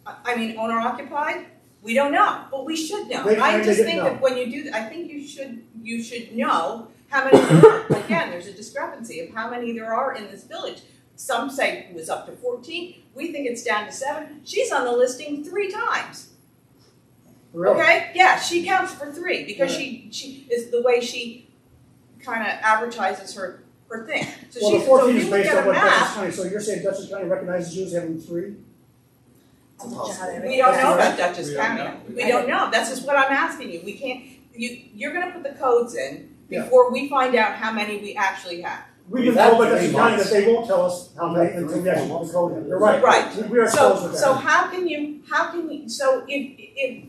I mean, owner occupied? We don't know, but we should know. They I claim just they think didn't that know. when you do, I think you should know how many there are. Again, there's a discrepancy of how many there are in this village. Some say it was up to 14. We think it's down to 7. She's on the listing 3 times. Really? Okay? Yeah, she counts for 3 because she is the way she kind of advertises her thing. So Well, she the so 14 if is you look based at on a what Dutchess map, County, so you're saying Dutchess County recognizes you as having 3? we don't know about Dutchess We don't County. know. We don't know. That's just what I'm asking you. We can't. You're going to put the codes in, Yeah. before we find out how many we actually have. We've been told by the county that they won't tell us how many until we actually put the code in. You're right. Right. We are exposed with that. So how can you, so you're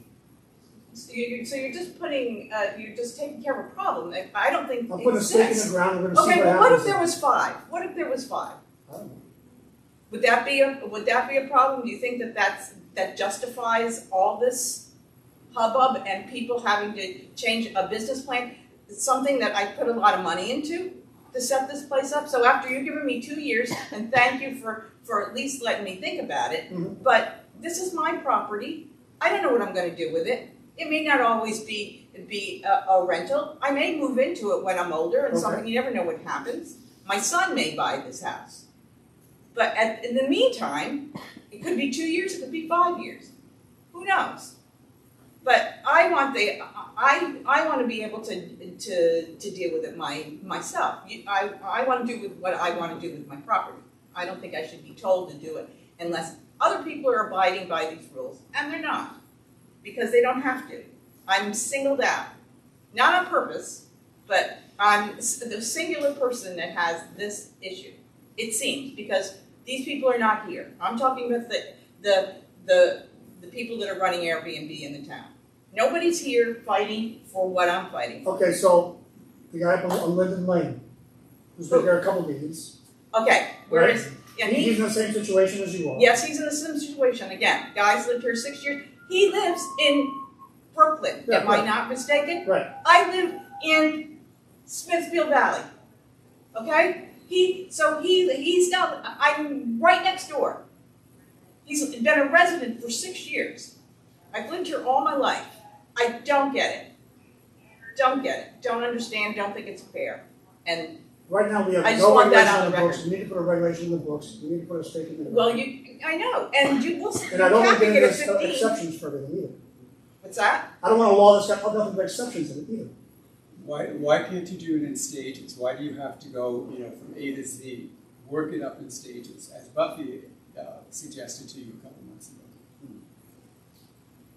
just putting, you're just taking care of a problem that I don't think I'm putting a stake in exists. the ground, and we're gonna see Okay, what well, what if happens. there was 5? What if there was 5? I don't know. Would that be a problem? Do you think that justifies all this hubbub and people having to change a business plan? It's something that I put a lot of money into to set this place up. So after you've given me 2 years, and thank you for at least letting me think about it, but this is my property. I don't know what I'm gonna do with it. It may not always be a rental. I may move into it when I'm older and something, you never know what happens. My son may buy this house. But in the meantime, it could be 2 years, it could be 5 years. Who knows? But I want to be able to deal with it myself. I want to do with what I want to do with my property. I don't think I should be told to do it unless other people are abiding by these rules, and they're not, because they don't have to. I'm singled out, not on purpose, but I'm the singular person that has this issue. It seems, because these people are not here. I'm talking about the people that are running Airbnb in the town. Nobody's here fighting for what I'm fighting for. Okay, so the guy on Linden Lane, who's been here a couple meetings. Okay, where is, and He's in the same situation as you are. yes, he's in the same situation. Again, guy's lived here 6 years. He lives in Brooklyn, Yeah, am I right. not mistaken? Right. I live in Smithfield Valley, okay? He's now, I'm right next door. He's been a resident for 6 years. I've lived here all my life. I don't get it. Don't get it. Don't understand, don't think it's fair. And Right now, we have I just no want that regulation on in the the books. record. We need to put a regulation in the books. We need to put a stake in the ground. well, I know, and you will, And I don't want to capping get it into at 15. exceptions for everything either. What's that? I don't want a law that's got nothing but exceptions in it either. Why can't you do it in stages? Why do you have to go, from A to Z, work it up in stages, as Buffy suggested to you a couple months ago?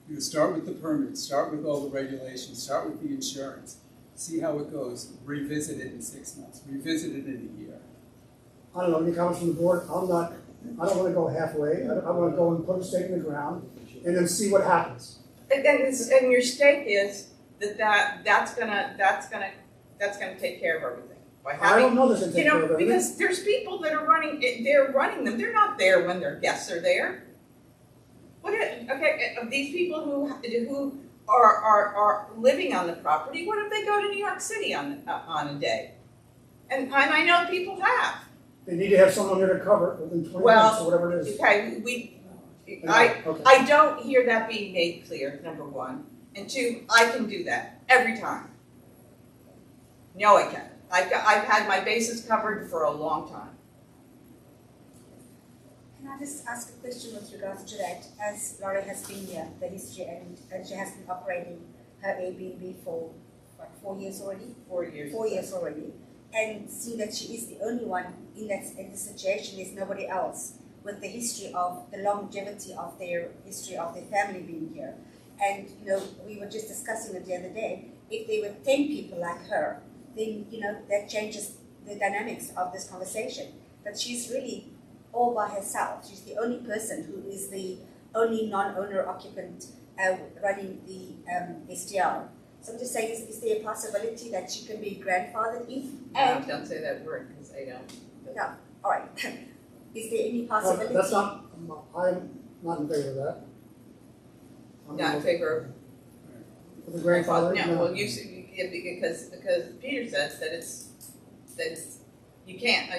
You start with the permits, start with all the regulations, start with the insurance, see how it goes, revisit it in 6 months, revisit it in a year. I don't know, any comments from the board? I don't want to go halfway. I want to go and put a stake in the ground and then see what happens. And your stake is that's gonna take care of everything. By I having, don't know this and take care of everything. because there's people that are running them. They're not there when their guests are there. Of these people who are living on the property, what if they go to New York City on a day? And I know people have. They need to have someone there to cover it within 20 minutes or whatever it is. Okay, Okay. I don't hear that being made clear, number one. And two, I can do that every time. No, I can't. I've had my bases covered for a long time. Can I just ask a question with regards to that? As Laura has been here, the history, and she has been operating her Airbnb for, what, 4 years already? 4 years. 4 years already. And see that she is the only one in this situation. There's nobody else with the history of the longevity of their history of their family being here. And, we were just discussing it the other day. If there were 10 people like her, then, that changes the dynamics of this conversation. But she's really all by herself. She's the only person who is the only non-owner occupant running the STR. So I'm just saying, is there a possibility that she can be grandfathered in? And don't say that word because I don't. No, all right. Is there any possibility? I'm not in favor of that. I'm Not in favor of the grandfather. No, well, because Peter says that it's you can't.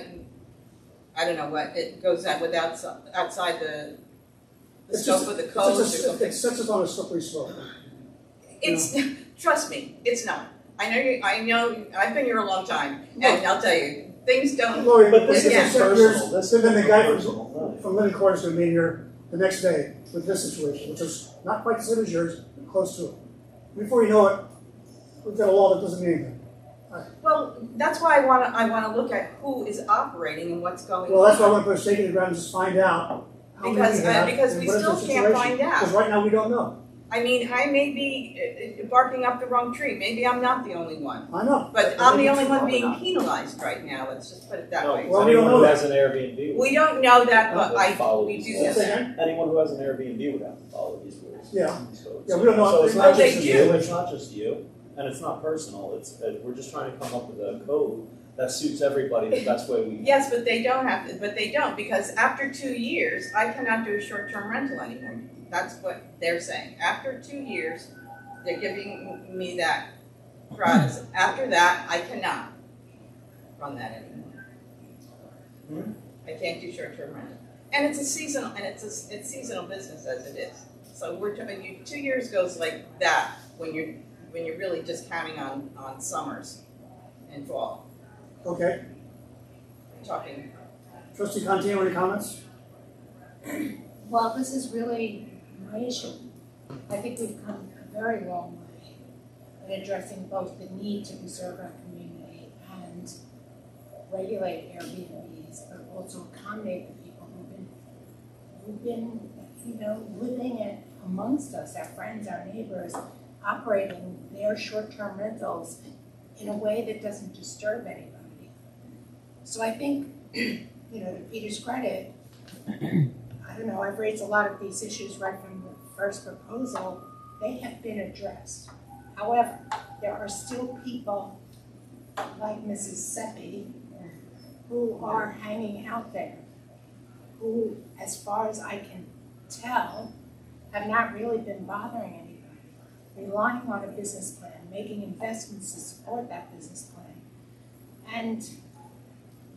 I don't know what it goes out without outside the scope of the code or something. It sets us on a slippery slope. It's trust me, it's not. I know. I've been here a long time, and I'll tell you, things don't. Lori, but this Yeah. is personal. Then the guy from Linden Court is going to be here the next day with this situation, which is not quite the same as yours, but close to it. Before you know it, we've got a law that doesn't mean anything. Well, that's why I want to look at who is operating and what's going on. Well, that's why I want to put a stake in the ground and just find out how many we have Because and we what is the still can't situation. find out. Because right now we don't know. I mean, I may be barking up the wrong tree, maybe I'm not the only one. I know. But I'm the only one being penalized right now, let's just put it that way. Well, we don't know Anyone who that. has an Airbnb. We don't know that, but we do know Say that. again? Anyone who has an Airbnb would have to follow these rules. Yeah. So, Yeah, we don't know. So it's Well, not they just do. you, it's not just you, and it's not personal, it's, we're just trying to come up with a code that suits everybody the best way we. Yes, but they don't, because after 2 years, I cannot do a short-term rental anymore. That's what they're saying. After 2 years, they're giving me that gratis. After that, I cannot run that anymore. I can't do short-term rental. And it's it's seasonal business as it is. So we're talking, 2 years goes like that when you're really just counting on summers and fall. Okay. I'm talking. Trustee Contino, any comments? Well, this is really my issue. I think we've come a very long way in addressing both the need to preserve our community and regulate Airbnbs, but also accommodate the people who've been, living it amongst us, our friends, our neighbors, operating their short-term rentals in a way that doesn't disturb anybody. So I think, to Peter's credit, I don't know, I've raised a lot of these issues right from the first proposal. They have been addressed. However, there are still people like Mrs. Seppi who are hanging out there, who, as far as I can tell, have not really been bothering anybody, relying on a business plan, making investments to support that business plan. And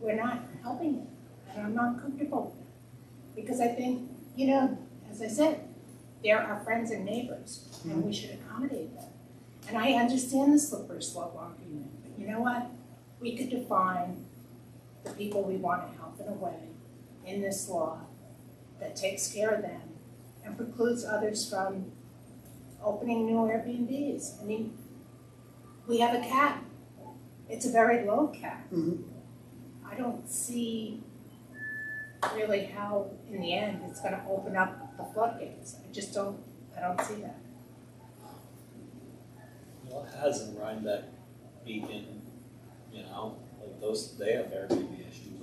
we're not helping them, and I'm not comfortable with it. Because I think, as I said, they're our friends and neighbors, and we should accommodate them. And I understand the slippery slope argument, but you know what? We could define the people we want to help in a way in this law that takes care of them and precludes others from opening new Airbnbs. I mean, we have a cap. It's a very low cap. Mm-hmm. I don't see really how, in the end, it's going to open up the floodgates. I don't see that. Well, it has in Rhinebeck, Beacon, like those, they have Airbnb issues,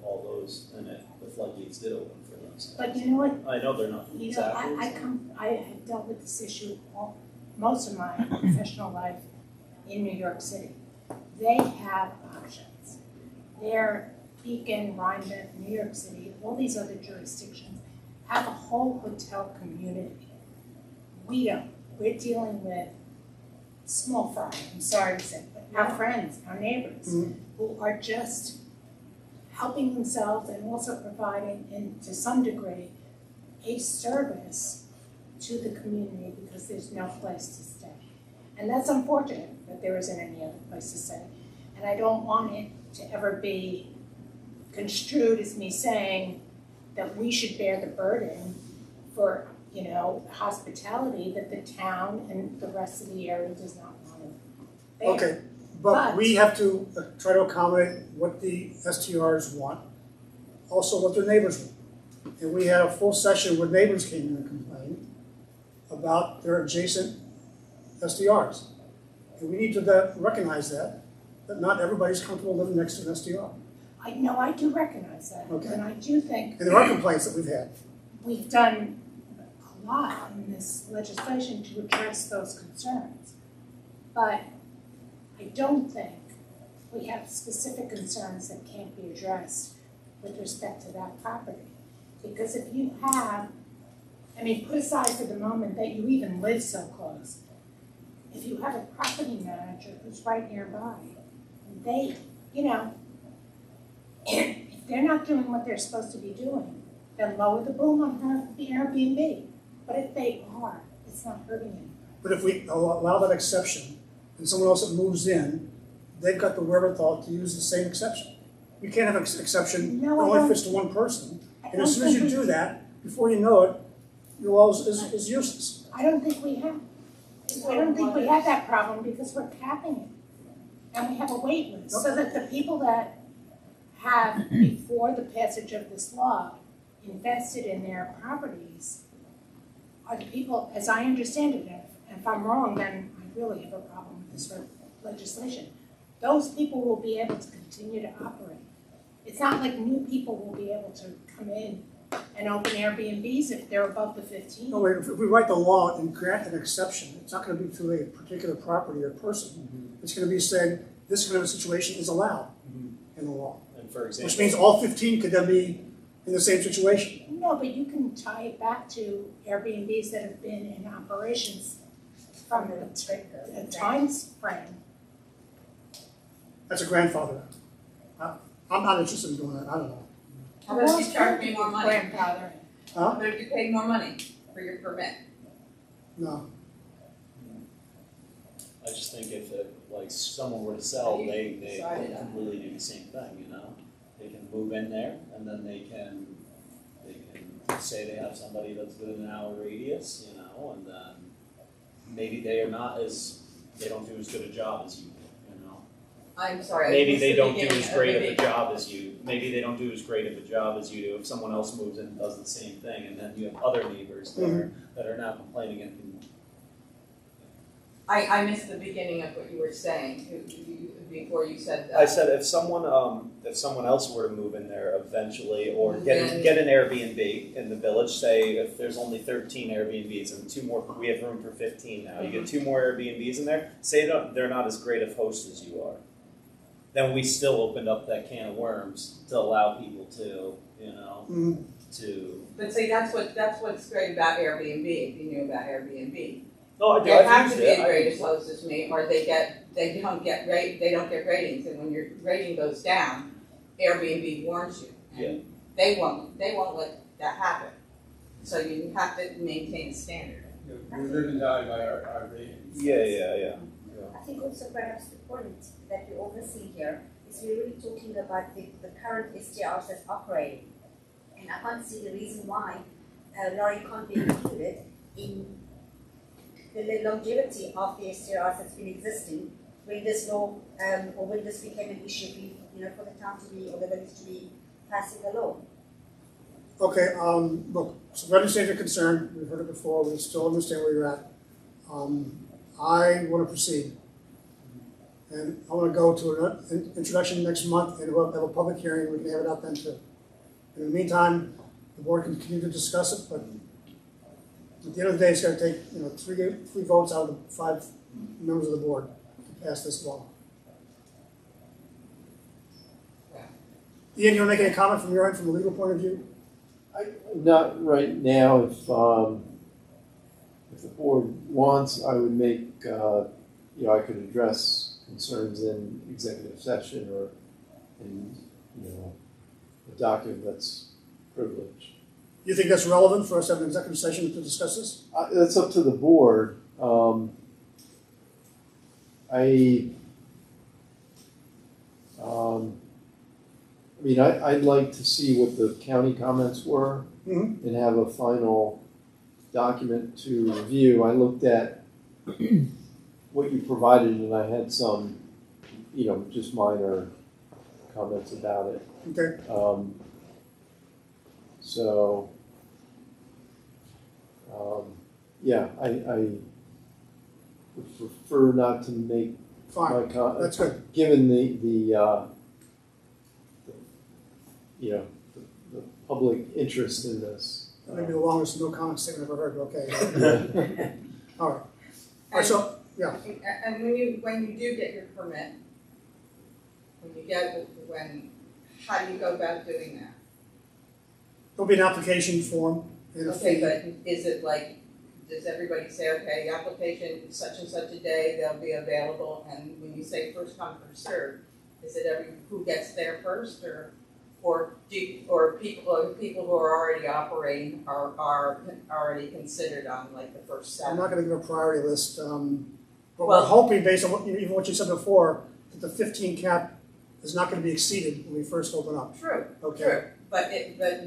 all those, and the floodgates did open for them. So But you know what? I know they're not exactly. I have dealt with this issue most of my professional life in New York City. They have options. They're Beacon, Rhinebeck, New York City, all these other jurisdictions have a whole hotel community. We don't. We're dealing with small fry, I'm sorry to say, but our friends, our neighbors, who are just helping themselves and also providing, and to some degree, a service to the community because there's no place to stay. And that's unfortunate that there isn't any other place to stay. And I don't want it to ever be construed as me saying that we should bear the burden for, hospitality that the town and the rest of the area does not want to bear. Okay, but we have to try to accommodate what the STRs want, also what their neighbors want. And we had a full session where neighbors came in and complained about their adjacent STRs. And we need to recognize that not everybody's comfortable living next to an STR. I do recognize that. Okay. And I do think And there are complaints that we've had. we've done a lot in this legislation to address those concerns. But I don't think we have specific concerns that can't be addressed with respect to that property. Because if you have, put aside for the moment that you even live so close, if you have a property manager who's right nearby, they, if they're not doing what they're supposed to be doing, then lower the boom on the Airbnb. But if they are, it's not hurting anybody. But if we allow that exception, and someone else that moves in, they've got the wherewithal to use the same exception. We can't have an exception that only fits to one person. And as soon as you do that, before you know it, your law is useless. I don't think we have. I don't think we have that problem because we're capping it. And we have a wait list so that the people that have, before the passage of this law, invested in their properties are the people, as I understand it, and if I'm wrong, then I really have a problem with this legislation. Those people will be able to continue to operate. It's not like new people will be able to come in and open Airbnbs if they're above the 15. No, wait, if we write the law and grant an exception, it's not gonna be to a particular property or person. It's gonna be saying, this kind of a situation is allowed in the law. And for example. Which means all 15 could then be in the same situation. No, but you can tie it back to Airbnbs that have been in operations from a time frame. That's a grandfather. I'm not interested in doing that, I don't know. How about if you charge me more money? Grandfather. How about if you pay more money for your permit? No. I just think if like someone were to sell, they completely do the same thing, you know? They can move in there and then they can say they have somebody that's within an hour radius, you know, and then maybe they don't do as good a job as you do, you know? I'm sorry. Maybe they don't do as great of a job as you. Maybe they don't do as great of a job as you do if someone else moves in and does the same thing, and then you have other neighbors that are now complaining and I missed the beginning of what you were saying before you said that. I said if someone else were to move in there eventually, or get an Airbnb in the village, say if there's only 13 Airbnbs and 2 more, we have room for 15 now. You get 2 more Airbnbs in there. Say they're not as great of hosts as you are. Then we still opened up that can of worms to allow people to, you know, to. But see, that's what's great about Airbnb. If you knew about Airbnb. No, I do. They have to be as great as host as me, or they don't get ratings, and when your rating goes down, Airbnb warns you, and they won't let that happen. So you have to maintain a standard. We live and die by our ratings. Yeah. I think also perhaps the point that we oversee here is we're really talking about the current STRs that's operating. And I can't see the reason why lorry can't be included in the longevity of the STRs that's been existing when this law or when this became an issue, for the town to be or the village to be passing the law. Okay, look, so legislative concern, we've heard it before, we still understand where you're at. I want to proceed. And I want to go to an introduction next month, and we'll have a public hearing, we can have it out then too. In the meantime, the board can continue to discuss it, but at the end of the day, it's going to take, 3 votes out of the 5 members of the board to pass this law. Ian, you want to make any comment from your end, from a legal point of view? Not right now. If the board wants, I would make, I could address concerns in executive session or in, a document that's privileged. You think that's relevant for us to have an executive session to discuss this? That's up to the board. I'd like to see what the county comments were and have a final document to review. I looked at what you provided and I had some, just minor comments about it. Okay. I would prefer not to make Fine. my comment. That's good. Given the public interest in this. That may be the longest no comment statement I've ever heard, but okay. All right. All right, so, yeah. And when you do get your permit, how do you go about doing that? There'll be an application form and a Okay, fee. but is it like, does everybody say, okay, the application such and such a day, they'll be available, and when you say first come, first served, is it who gets there first, or people who are already operating are already considered on like the first 7? I'm not going to give a priority list, but we're hoping, based on even what you said before, that the 15 cap is not gonna be exceeded when we first open up, True, okay? true. But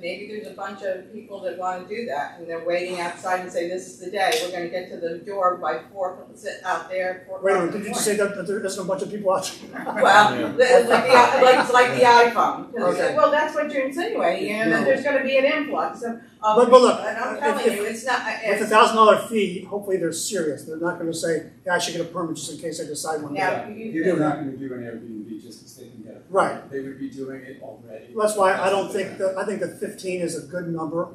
maybe there's a bunch of people that wanna do that, and they're waiting outside and say, this is the day, we're gonna get to the door by 4, sit out there at 4 Wait a o'clock in minute, the did you morning. say that there isn't a bunch of people out there? Well, it's like the iPhone. 'Cause, Okay. well, that's what you're insinuating, and then there's gonna be an influx of But look, and I'm if- telling if- you, it's not, With a $1,000 fee, hopefully they're serious, they're not gonna say, yeah, I should get a permit just in case I decide one day. now, They're not gonna do an Airbnb just because they can get it. Right. They would be doing it already. That's why I don't think that, I think that 15 is a good number,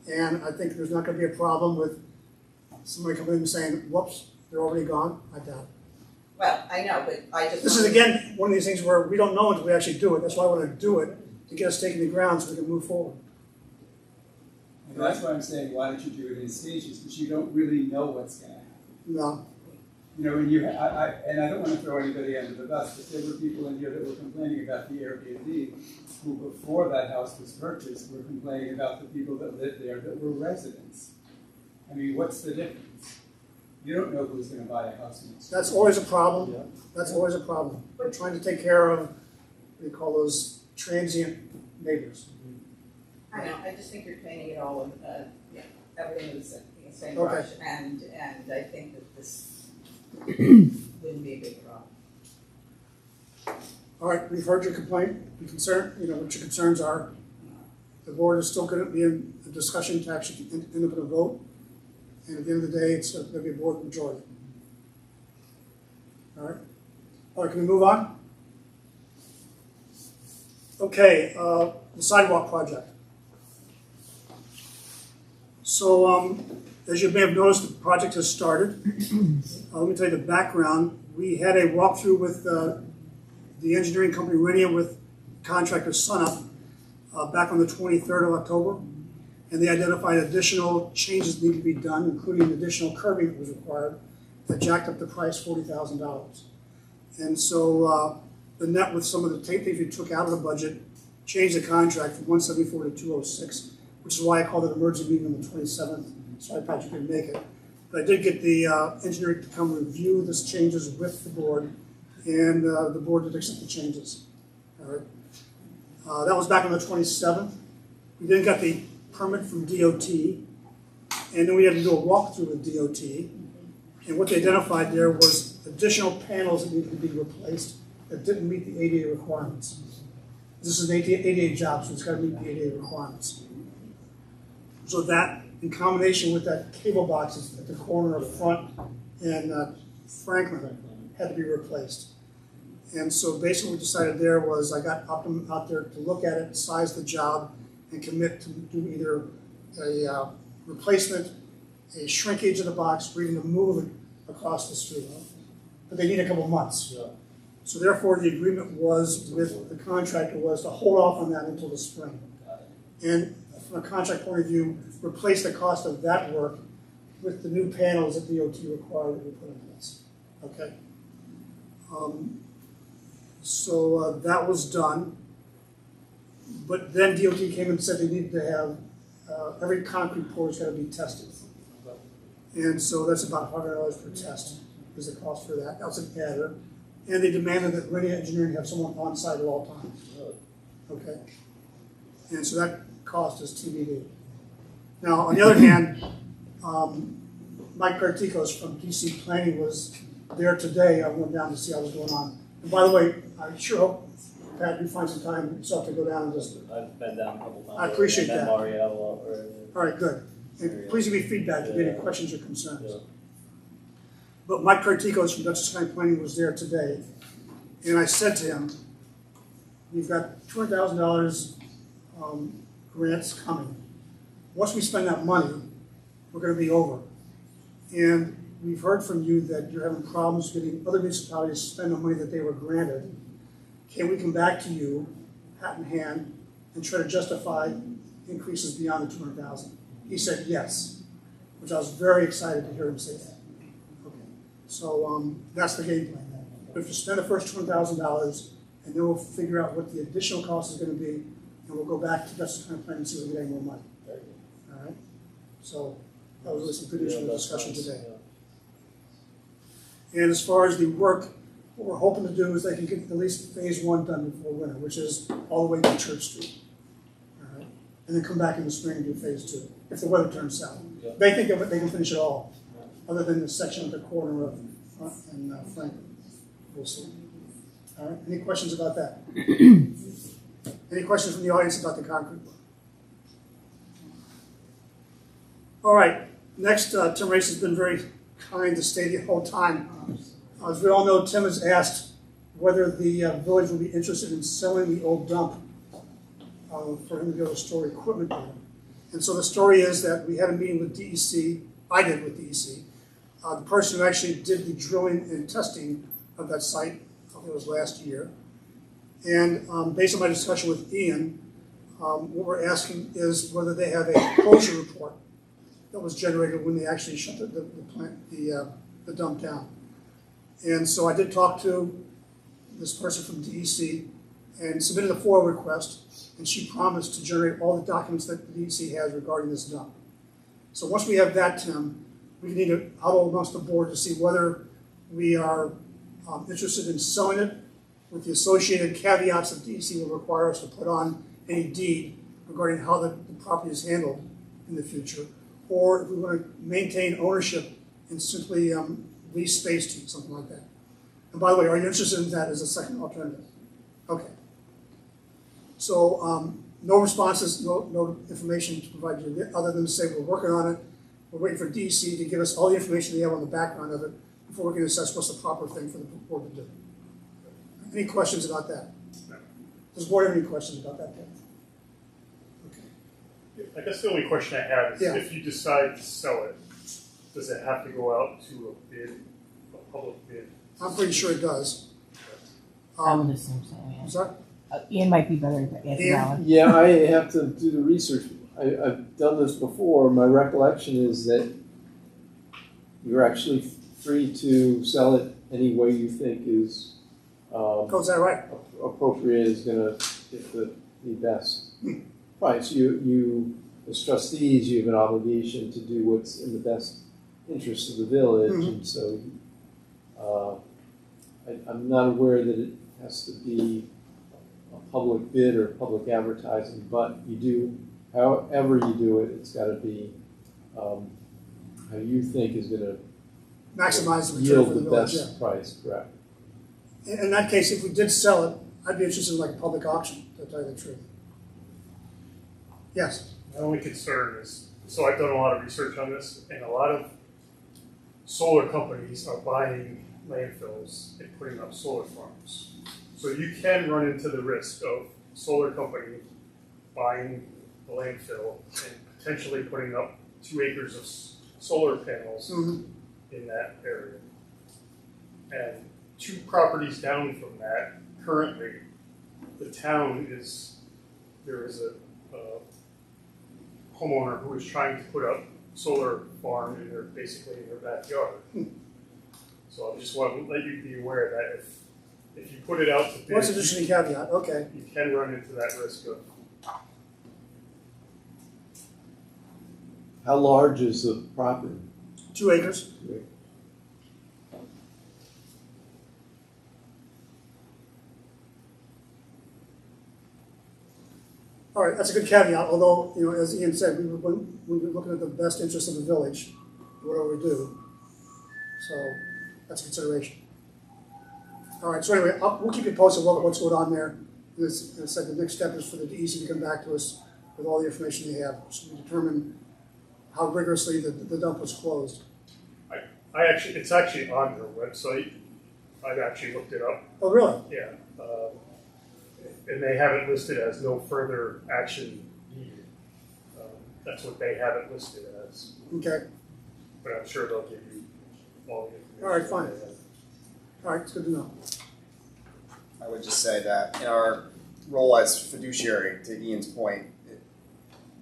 and I think there's not gonna be a problem with somebody coming in and saying, whoops, they're already gone, I doubt it. well, I know, but I just. This is again, one of these things where we don't know until we actually do it, that's why I wanna do it, to get a stake in the ground so we can move forward. And that's why I'm saying, why don't you do it in stages, because you don't really know what's gonna happen. No, You know, and and I don't want to throw anybody under the bus, but there were people in here that were complaining about the Airbnb, who before that house was purchased, were complaining about the people that lived there that were residents. I mean, what's the difference? You don't know who's gonna buy a house next door. that's always a problem, that's always a problem. We're trying to take care of, what do you call those, transient neighbors. I know, I just think you're painting it all with, everything with the same Okay. brush, and I think that this wouldn't be a big problem. All right, we've heard your complaint, your concern, you know, what your concerns are. The board is still gonna be in a discussion to actually end up in a vote. And at the end of the day, it's gonna be a board majority. All right, can we move on? Okay, the sidewalk project. So, as you may have noticed, the project has started. Let me tell you the background. We had a walkthrough with the engineering company Renia with contractor Sunup back on the 23rd of October, and they identified additional changes that need to be done, including additional curbing that was required that jacked up the price $40,000. And so the net with some of the things we took out of the budget changed the contract from 174 to 206, which is why I called it an emergency meeting on the 27th, so I thought you could make it. But I did get the engineer to come review these changes with the board, and the board did accept the changes. All right. That was back on the 27th. We then got the permit from DOT, and then we had to do a walkthrough with DOT. And what they identified there was additional panels that needed to be replaced that didn't meet the ADA requirements. This is an ADA job, so it's got to meet the ADA requirements. So that, in combination with that cable boxes at the corner of Front and Franklin, had to be replaced. And so basically what we decided there was I got Optimum out there to look at it, size the job, and commit to do either a replacement, a shrinkage of the box, or even to move it across the street. But they need a couple months. Yeah. So therefore the agreement was with the contractor was to hold off on that until the spring. And from a contract point of view, replace the cost of that work with the new panels that DOT required that we put in place. Okay? So that was done. But then DOT came and said they needed to have every concrete pour's got to be tested. And so that's about $100 per test is the cost for that. That was an adder. And they demanded that Renia Engineering have someone on site at all times. Okay? And so that cost is TBD. Now, on the other hand, Mike Kartikos from DC Planning was there today. I went down to see how it was going on. And by the way, I sure hope, Pat, you find some time yourself to go down and just... I've been down a couple times. I appreciate that. Mario, all right, good. And please give me feedback if you have any questions or concerns. Yeah. But Mike Kartikos from Dutchess County Planning was there today. And I said to him, we've got $200,000 grants coming. Once we spend that money, we're going to be over. And we've heard from you that you're having problems getting other municipalities to spend the money that they were granted. Can we come back to you, hat in hand, and try to justify increases beyond the $200,000? He said yes, which I was very excited to hear him say that. Okay, so that's the game plan. We have to spend the first $200,000, and then we'll figure out what the additional cost is going to be, and we'll go back to Dutchess County Planning and see if we get any more money. All right. So that was really some good news in the discussion today. And as far as the work what we're hoping to do is they can get at least phase 1 done before winter, which is all the way to Church Street. All right? And then come back in the spring and do phase 2, if the weather turns south. Yeah. They think that they can finish it all, other than the section at the corner of Front and Franklin. We'll see. All right, any questions about that? Any questions from the audience about the concrete work? All right, next, Tim Race has been very kind to stay the whole time. As we all know, Tim has asked whether the village will be interested in selling the old dump for him to be able to store equipment there. And so the story is that we had a meeting with DEC, I did with DEC. The person who actually did the drilling and testing of that site, I think it was last year. And based on my discussion with Ian, what we're asking is whether they have a closure report that was generated when they actually shut the plant, the dump down. And so I did talk to this person from DEC and submitted a FOIL request, and she promised to generate all the documents that the DEC has regarding this dump. So once we have that, Tim, we need to huddle amongst the board to see whether we are interested in selling it with the associated caveats that DEC will require us to put on any deed regarding how the property is handled in the future, or if we want to maintain ownership and simply lease space to it, something like that. And by the way, are you interested in that as a second alternative? Okay. So no responses, no information to provide you other than to say we're working on it. We're waiting for DEC to give us all the information they have on the background of it before we can assess what's the proper thing for the board to do. Any questions about that? Does the board have any questions about that? Okay. I guess the only question I have is if you decide to sell it, does it have to go out to a bid, a public bid? I'm pretty sure it does. I would assume so, yeah. I'm sorry? Ian might be better to answer that one. Yeah, I have to do the research. I've done this before. My recollection is that you're actually free to sell it any way you think is is that right? appropriate, is going to get the best price. You, as trustees, you have an obligation to do what's in the best interest of the village, and so I'm not aware that it has to be a public bid or public advertising, but you do, however you do it, it's got to be how you think is going to maximize the return yield for the the village, best price, correct? In that case, if we did sell it, I'd be interested in like a public auction, to tell you the truth. Yes? My only concern is, so I've done a lot of research on this, and a lot of solar companies are buying landfills and putting up solar farms. So you can run into the risk of solar company buying the landfill and potentially putting up 2 acres of solar panels in that area. And 2 properties down from that, currently, the town there is a homeowner who is trying to put up solar farm basically in their backyard. So I just want to let you be aware that if you put it out to bid, what's the interesting caveat? Okay. you can run into that risk of. How large is the property? 2 acres. All right, that's a good caveat, although, you know, as Ian said, we were looking at the best interest of the village, whatever we do. So that's a consideration. All right, so anyway, we'll keep you posted on what's going on there. As I said, the next step is for the DEC to come back to us with all the information they have, so we determine how rigorously the dump was closed. It's actually on their website. I've actually looked it up. Oh, really? Yeah. And they have it listed as no further action needed. That's what they have it listed as. Okay. But I'm sure they'll give you all the information. All right, fine. All right, it's good to know. I would just say that in our role as fiduciary, to Ian's point,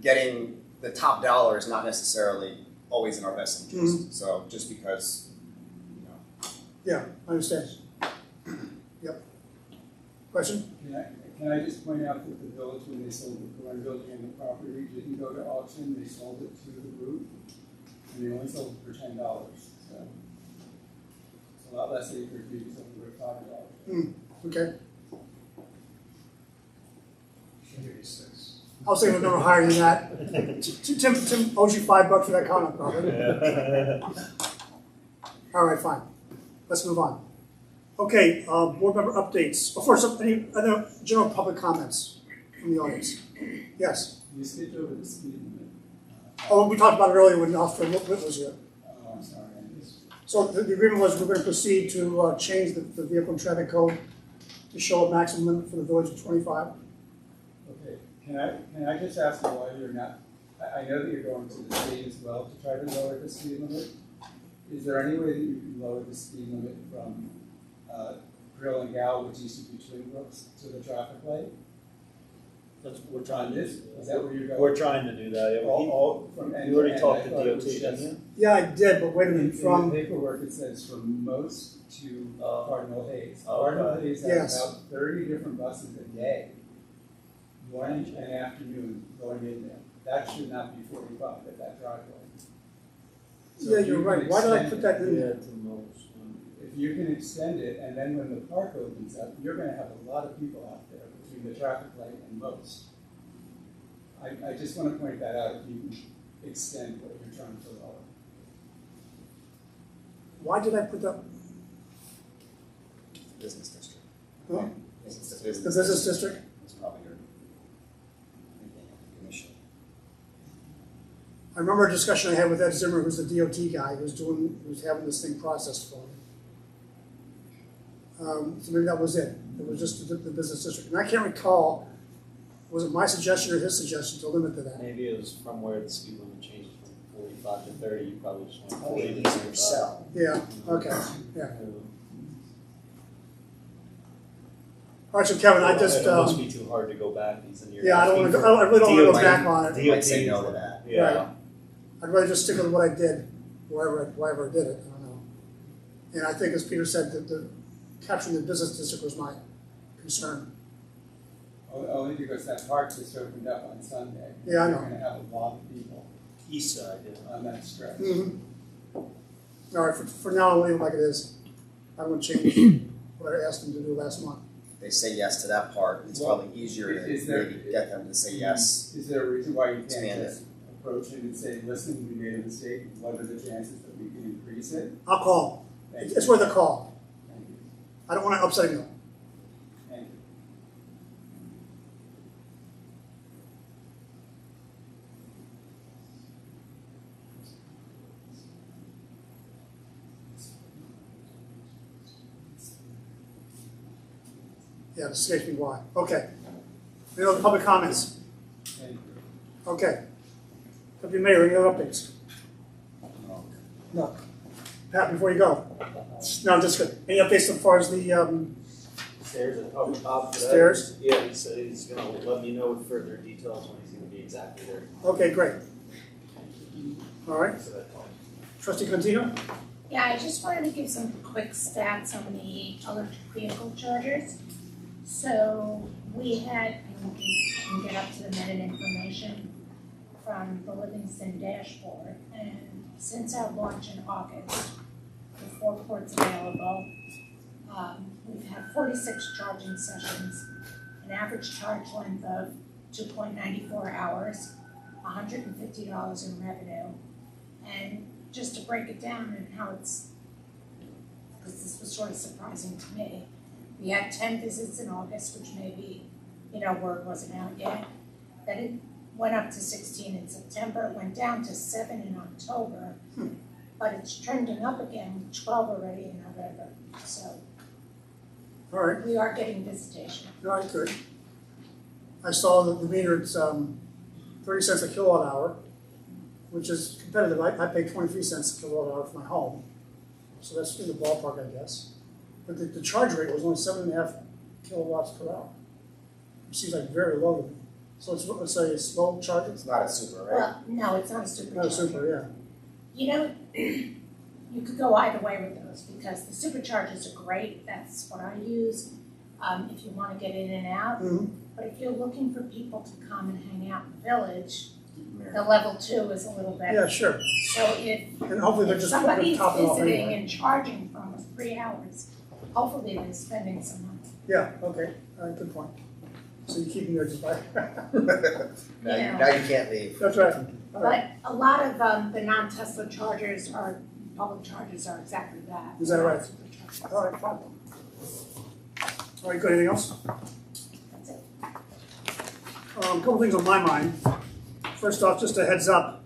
getting the top dollar is not necessarily always in our best interest. So just because, you know. Yeah, I understand. Yep. Question? Can I just point out that the village, when they sold the Cohen building and the property, didn't go to auction, they sold it to the group, and they only sold it for $10. So it's a Well, let's say for you, something we're talking about. Okay. I'll give you 6. I was thinking a number higher than that. Tim owes you $5 for that comment, probably. All right, fine. Let's move on. Okay, board member updates. Oh, first, any other general public comments from the audience? Yes. You skipped over the speed limit. Oh, we talked about it earlier when Officer Witt was here. Oh, I'm sorry, I missed. So the agreement was we're going to proceed to change the vehicle and traffic code to show a maximum limit for the village of 25. Okay, can I just ask you why you're not, I know that you're going to the state as well to try to lower the speed limit. Is there any way that you can lower the speed limit from Grill and Gal, which used to be Twin Brooks, to the traffic light? That's what we're trying to do. Is that where you're going? We're trying to do that. Yeah, All from end you to already end, talked I to thought it DOT, was didn't just- you? Yeah, I did, but wait a In minute. the From paperwork, it says from most to Cardinal Hayes. Oh, Cardinal okay. Hayes has Yes. about 30 different buses a day, morning and afternoon going in there. That should not be 45 at that driveway. So yeah, if you're you right. can Why did I extend put it- that in there? If you can extend it, and then when the park opens up, you're gonna have a lot of people out there between the traffic light and most. I just wanna point that out, if you can extend what you're trying to lower. Why did I put that? Business district. Huh? It's The business district? It's probably your commission. I remember a discussion I had with Ed Zimmer, who's the DOT guy, who was having this thing processed for me. So maybe that was it. It was just the business district. And I can't recall, was it my suggestion or his suggestion to limit to that? Maybe it was from where the speed limit changes from 45 to 30. You probably just went Probably 40 to easier to 35. sell. Yeah, okay, yeah. All right, so Kevin, I just, It must be too hard to go back. yeah, I really don't want to go back on it. They might say no to that. Yeah. Right. I'd rather just stick with what I did, wherever I did it, I don't know. And I think, as Peter said, that capturing the business district was my concern. Only because that park just opened up on Sunday. Yeah, I know. You're gonna have a lot of people East side, yeah. on that stretch. Mm-hmm. All right, for now, I'll leave it like it is. I won't change what I asked them to do last month. They say yes to that part, it's Well, probably easier to is there- maybe get them to say yes. Is there a reason why you can't Expand just approach it and say, listen, we made a mistake, what are the chances that we can increase it? I'll call. Thank It's you. worth a call. Thank you. I don't want to upset you. Thank you. Yeah, this escapes me why. Okay. Any other public comments? Thank you. Okay. Deputy Mayor, any other updates? No. Pat, before you go. No, just good. Any updates as far as the, Stairs at top for that. Stairs? Yeah, he said he's gonna let me know with further details when he's gonna be exactly there. okay, great. All right. So that's all. Trustee Contino? Yeah, I just wanted to give some quick stats on the electric vehicle chargers. So we had, and we can get up to the minute information from the Livingston dashboard. And since our launch in August, with 4 ports available, we've had 46 charging sessions, an average charge length of 2.94 hours, $150 in revenue. And just to break it down and how it's, because this was sort of surprising to me, we had 10 visits in August, which maybe, word wasn't out yet. Then it went up to 16 in September, it went down to 7 in October, but it's trending up again, with 12 already in November. So All right. we are getting visitation. All right, good. I saw that the meter, it's 30 cents a kilowatt hour, which is competitive. I pay 23 cents a kilowatt hour for my home. So that's in the ballpark, I guess. But the charge rate was only 7.5 kilowatts per hour. It seems like very low to me. So it's a slow charger? It's not a super, right? Well, no, it's not a supercharger. Not a super, yeah. You could go either way with those because the superchargers are great. That's what I use if you want to get in and out. Mhm. But if you're looking for people to come and hang out in the village, the level 2 is a little better. Yeah, sure. So if And hopefully they're just somebody's topping off visiting anyway. and charging from 3 hours. Hopefully they're spending some money. Yeah, okay, good point. So you're keeping there just by. Now you can't leave. That's right. All right. But a lot of the non-Tesla chargers are, public chargers are exactly that. Is that right? All right, fine. All right, good, anything else? That's it. A couple things on my mind. First off, just a heads up,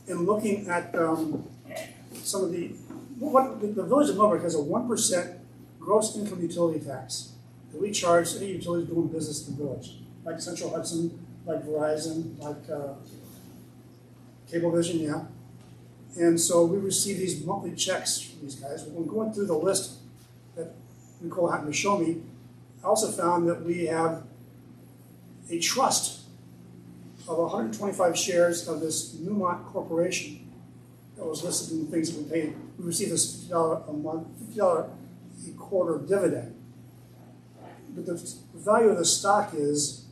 in looking at some of the village of Millbrook has a 1% gross income utility tax that we charge any utilities doing business in the village, like Central Hudson, like Verizon, like Cablevision, yeah. And so we receive these monthly checks from these guys. When going through the list that Nicole happened to show me, I also found that we have a trust of 125 shares of this Newmont Corporation that was listed in the things that we paid. We received this $50 a month, $50 a quarter dividend. But the value of the stock is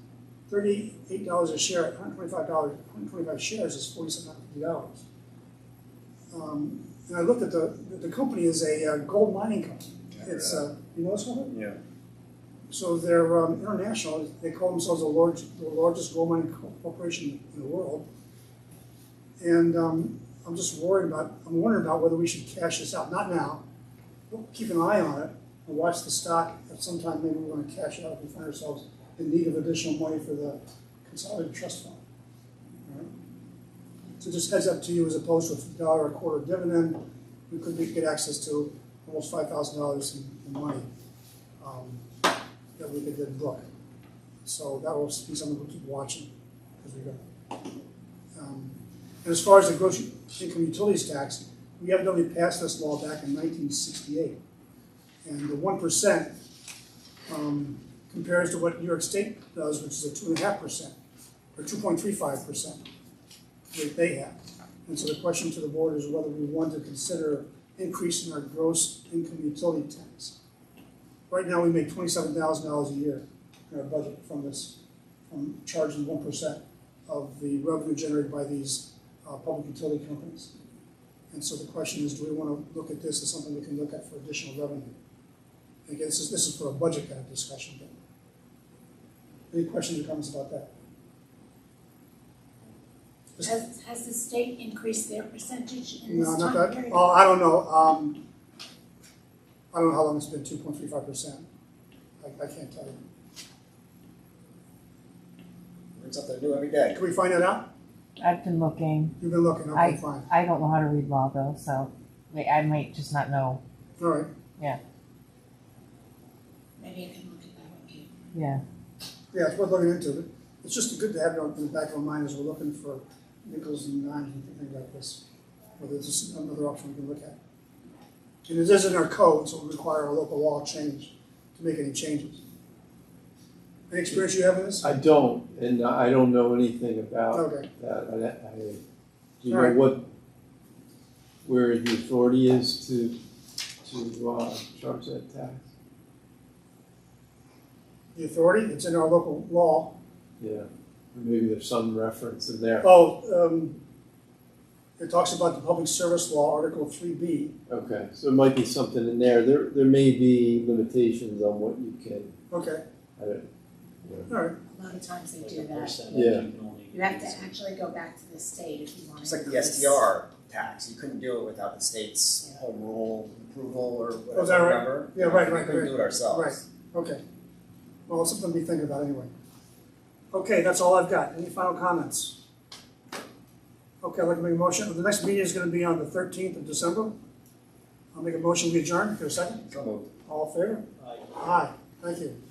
$38 a share. At $125 shares is $4,750. And I looked at the company is a gold mining company. It's you know this company? Yeah. So they're international. They call themselves the largest gold mining corporation in the world. And I'm just wondering about whether we should cash this out. Not now. We'll keep an eye on it and watch the stock. At some time, maybe we're going to cash it out if we find ourselves in need of additional money for the consolidated trust fund. All right? So just heads up to you, as opposed to a $1 a quarter dividend, we could get access to almost $5,000 in money that we could then book. So that will be something we'll keep watching as we go. And as far as the gross income utilities tax, we evidently passed this law back in 1968. And the 1% compares to what New York State does, which is a 2.5% or 2.35% rate they have. And so the question to the board is whether we want to consider increasing our gross income utility tax. Right now, we make $27,000 a year in our budget from charging 1% of the revenue generated by these public utility companies. And so the question is, do we want to look at this as something we can look at for additional revenue? And again, this is for a budget kind of discussion. But any questions or comments about that? Has the state increased their percentage in this No, not time that. period? Oh, I don't know. I don't know how long it's been 2.35%. I can't tell you. Learn something new every day. Can we find that out? I've been looking. You've been looking. Okay, fine. I don't know how to read law though, so I might just not know. All right. Yeah. Maybe you can look at that with you. Yeah. Yeah, it's worth looking into. It's just good to have it in the back of our mind as we're looking for nickels and dimes and things like this. Whether it's another option we can look at. And it is in our code, so it would require a local law change to make any changes. Any experience you have in this? I don't, and I don't know anything about Okay. that. Do you All know right. where the authority is to charge that tax? The authority, it's in our local law. Yeah, maybe there's some reference in there. Oh, it talks about the Public Service Law, Article 3B. Okay, so it might be something in there. There may be limitations on what you can. Okay. I don't, All right. A lot of times they do that. Yeah. You have to actually go back to the state if you want to. It's like do the this. STR tax. You couldn't do it without the state's home rule approval or whatever. Oh, is that right? Remember? Yeah, right, We couldn't do it ourselves. Right. Okay. Well, it's something to be thinking about anyway. Okay, that's all I've got. Any final comments? Okay, I'd like to make a motion. The next meeting is going to be on the 13th of December. I'll make a motion we adjourn. Is there a second? So moved. All in favor? Aye. Aye. Thank you.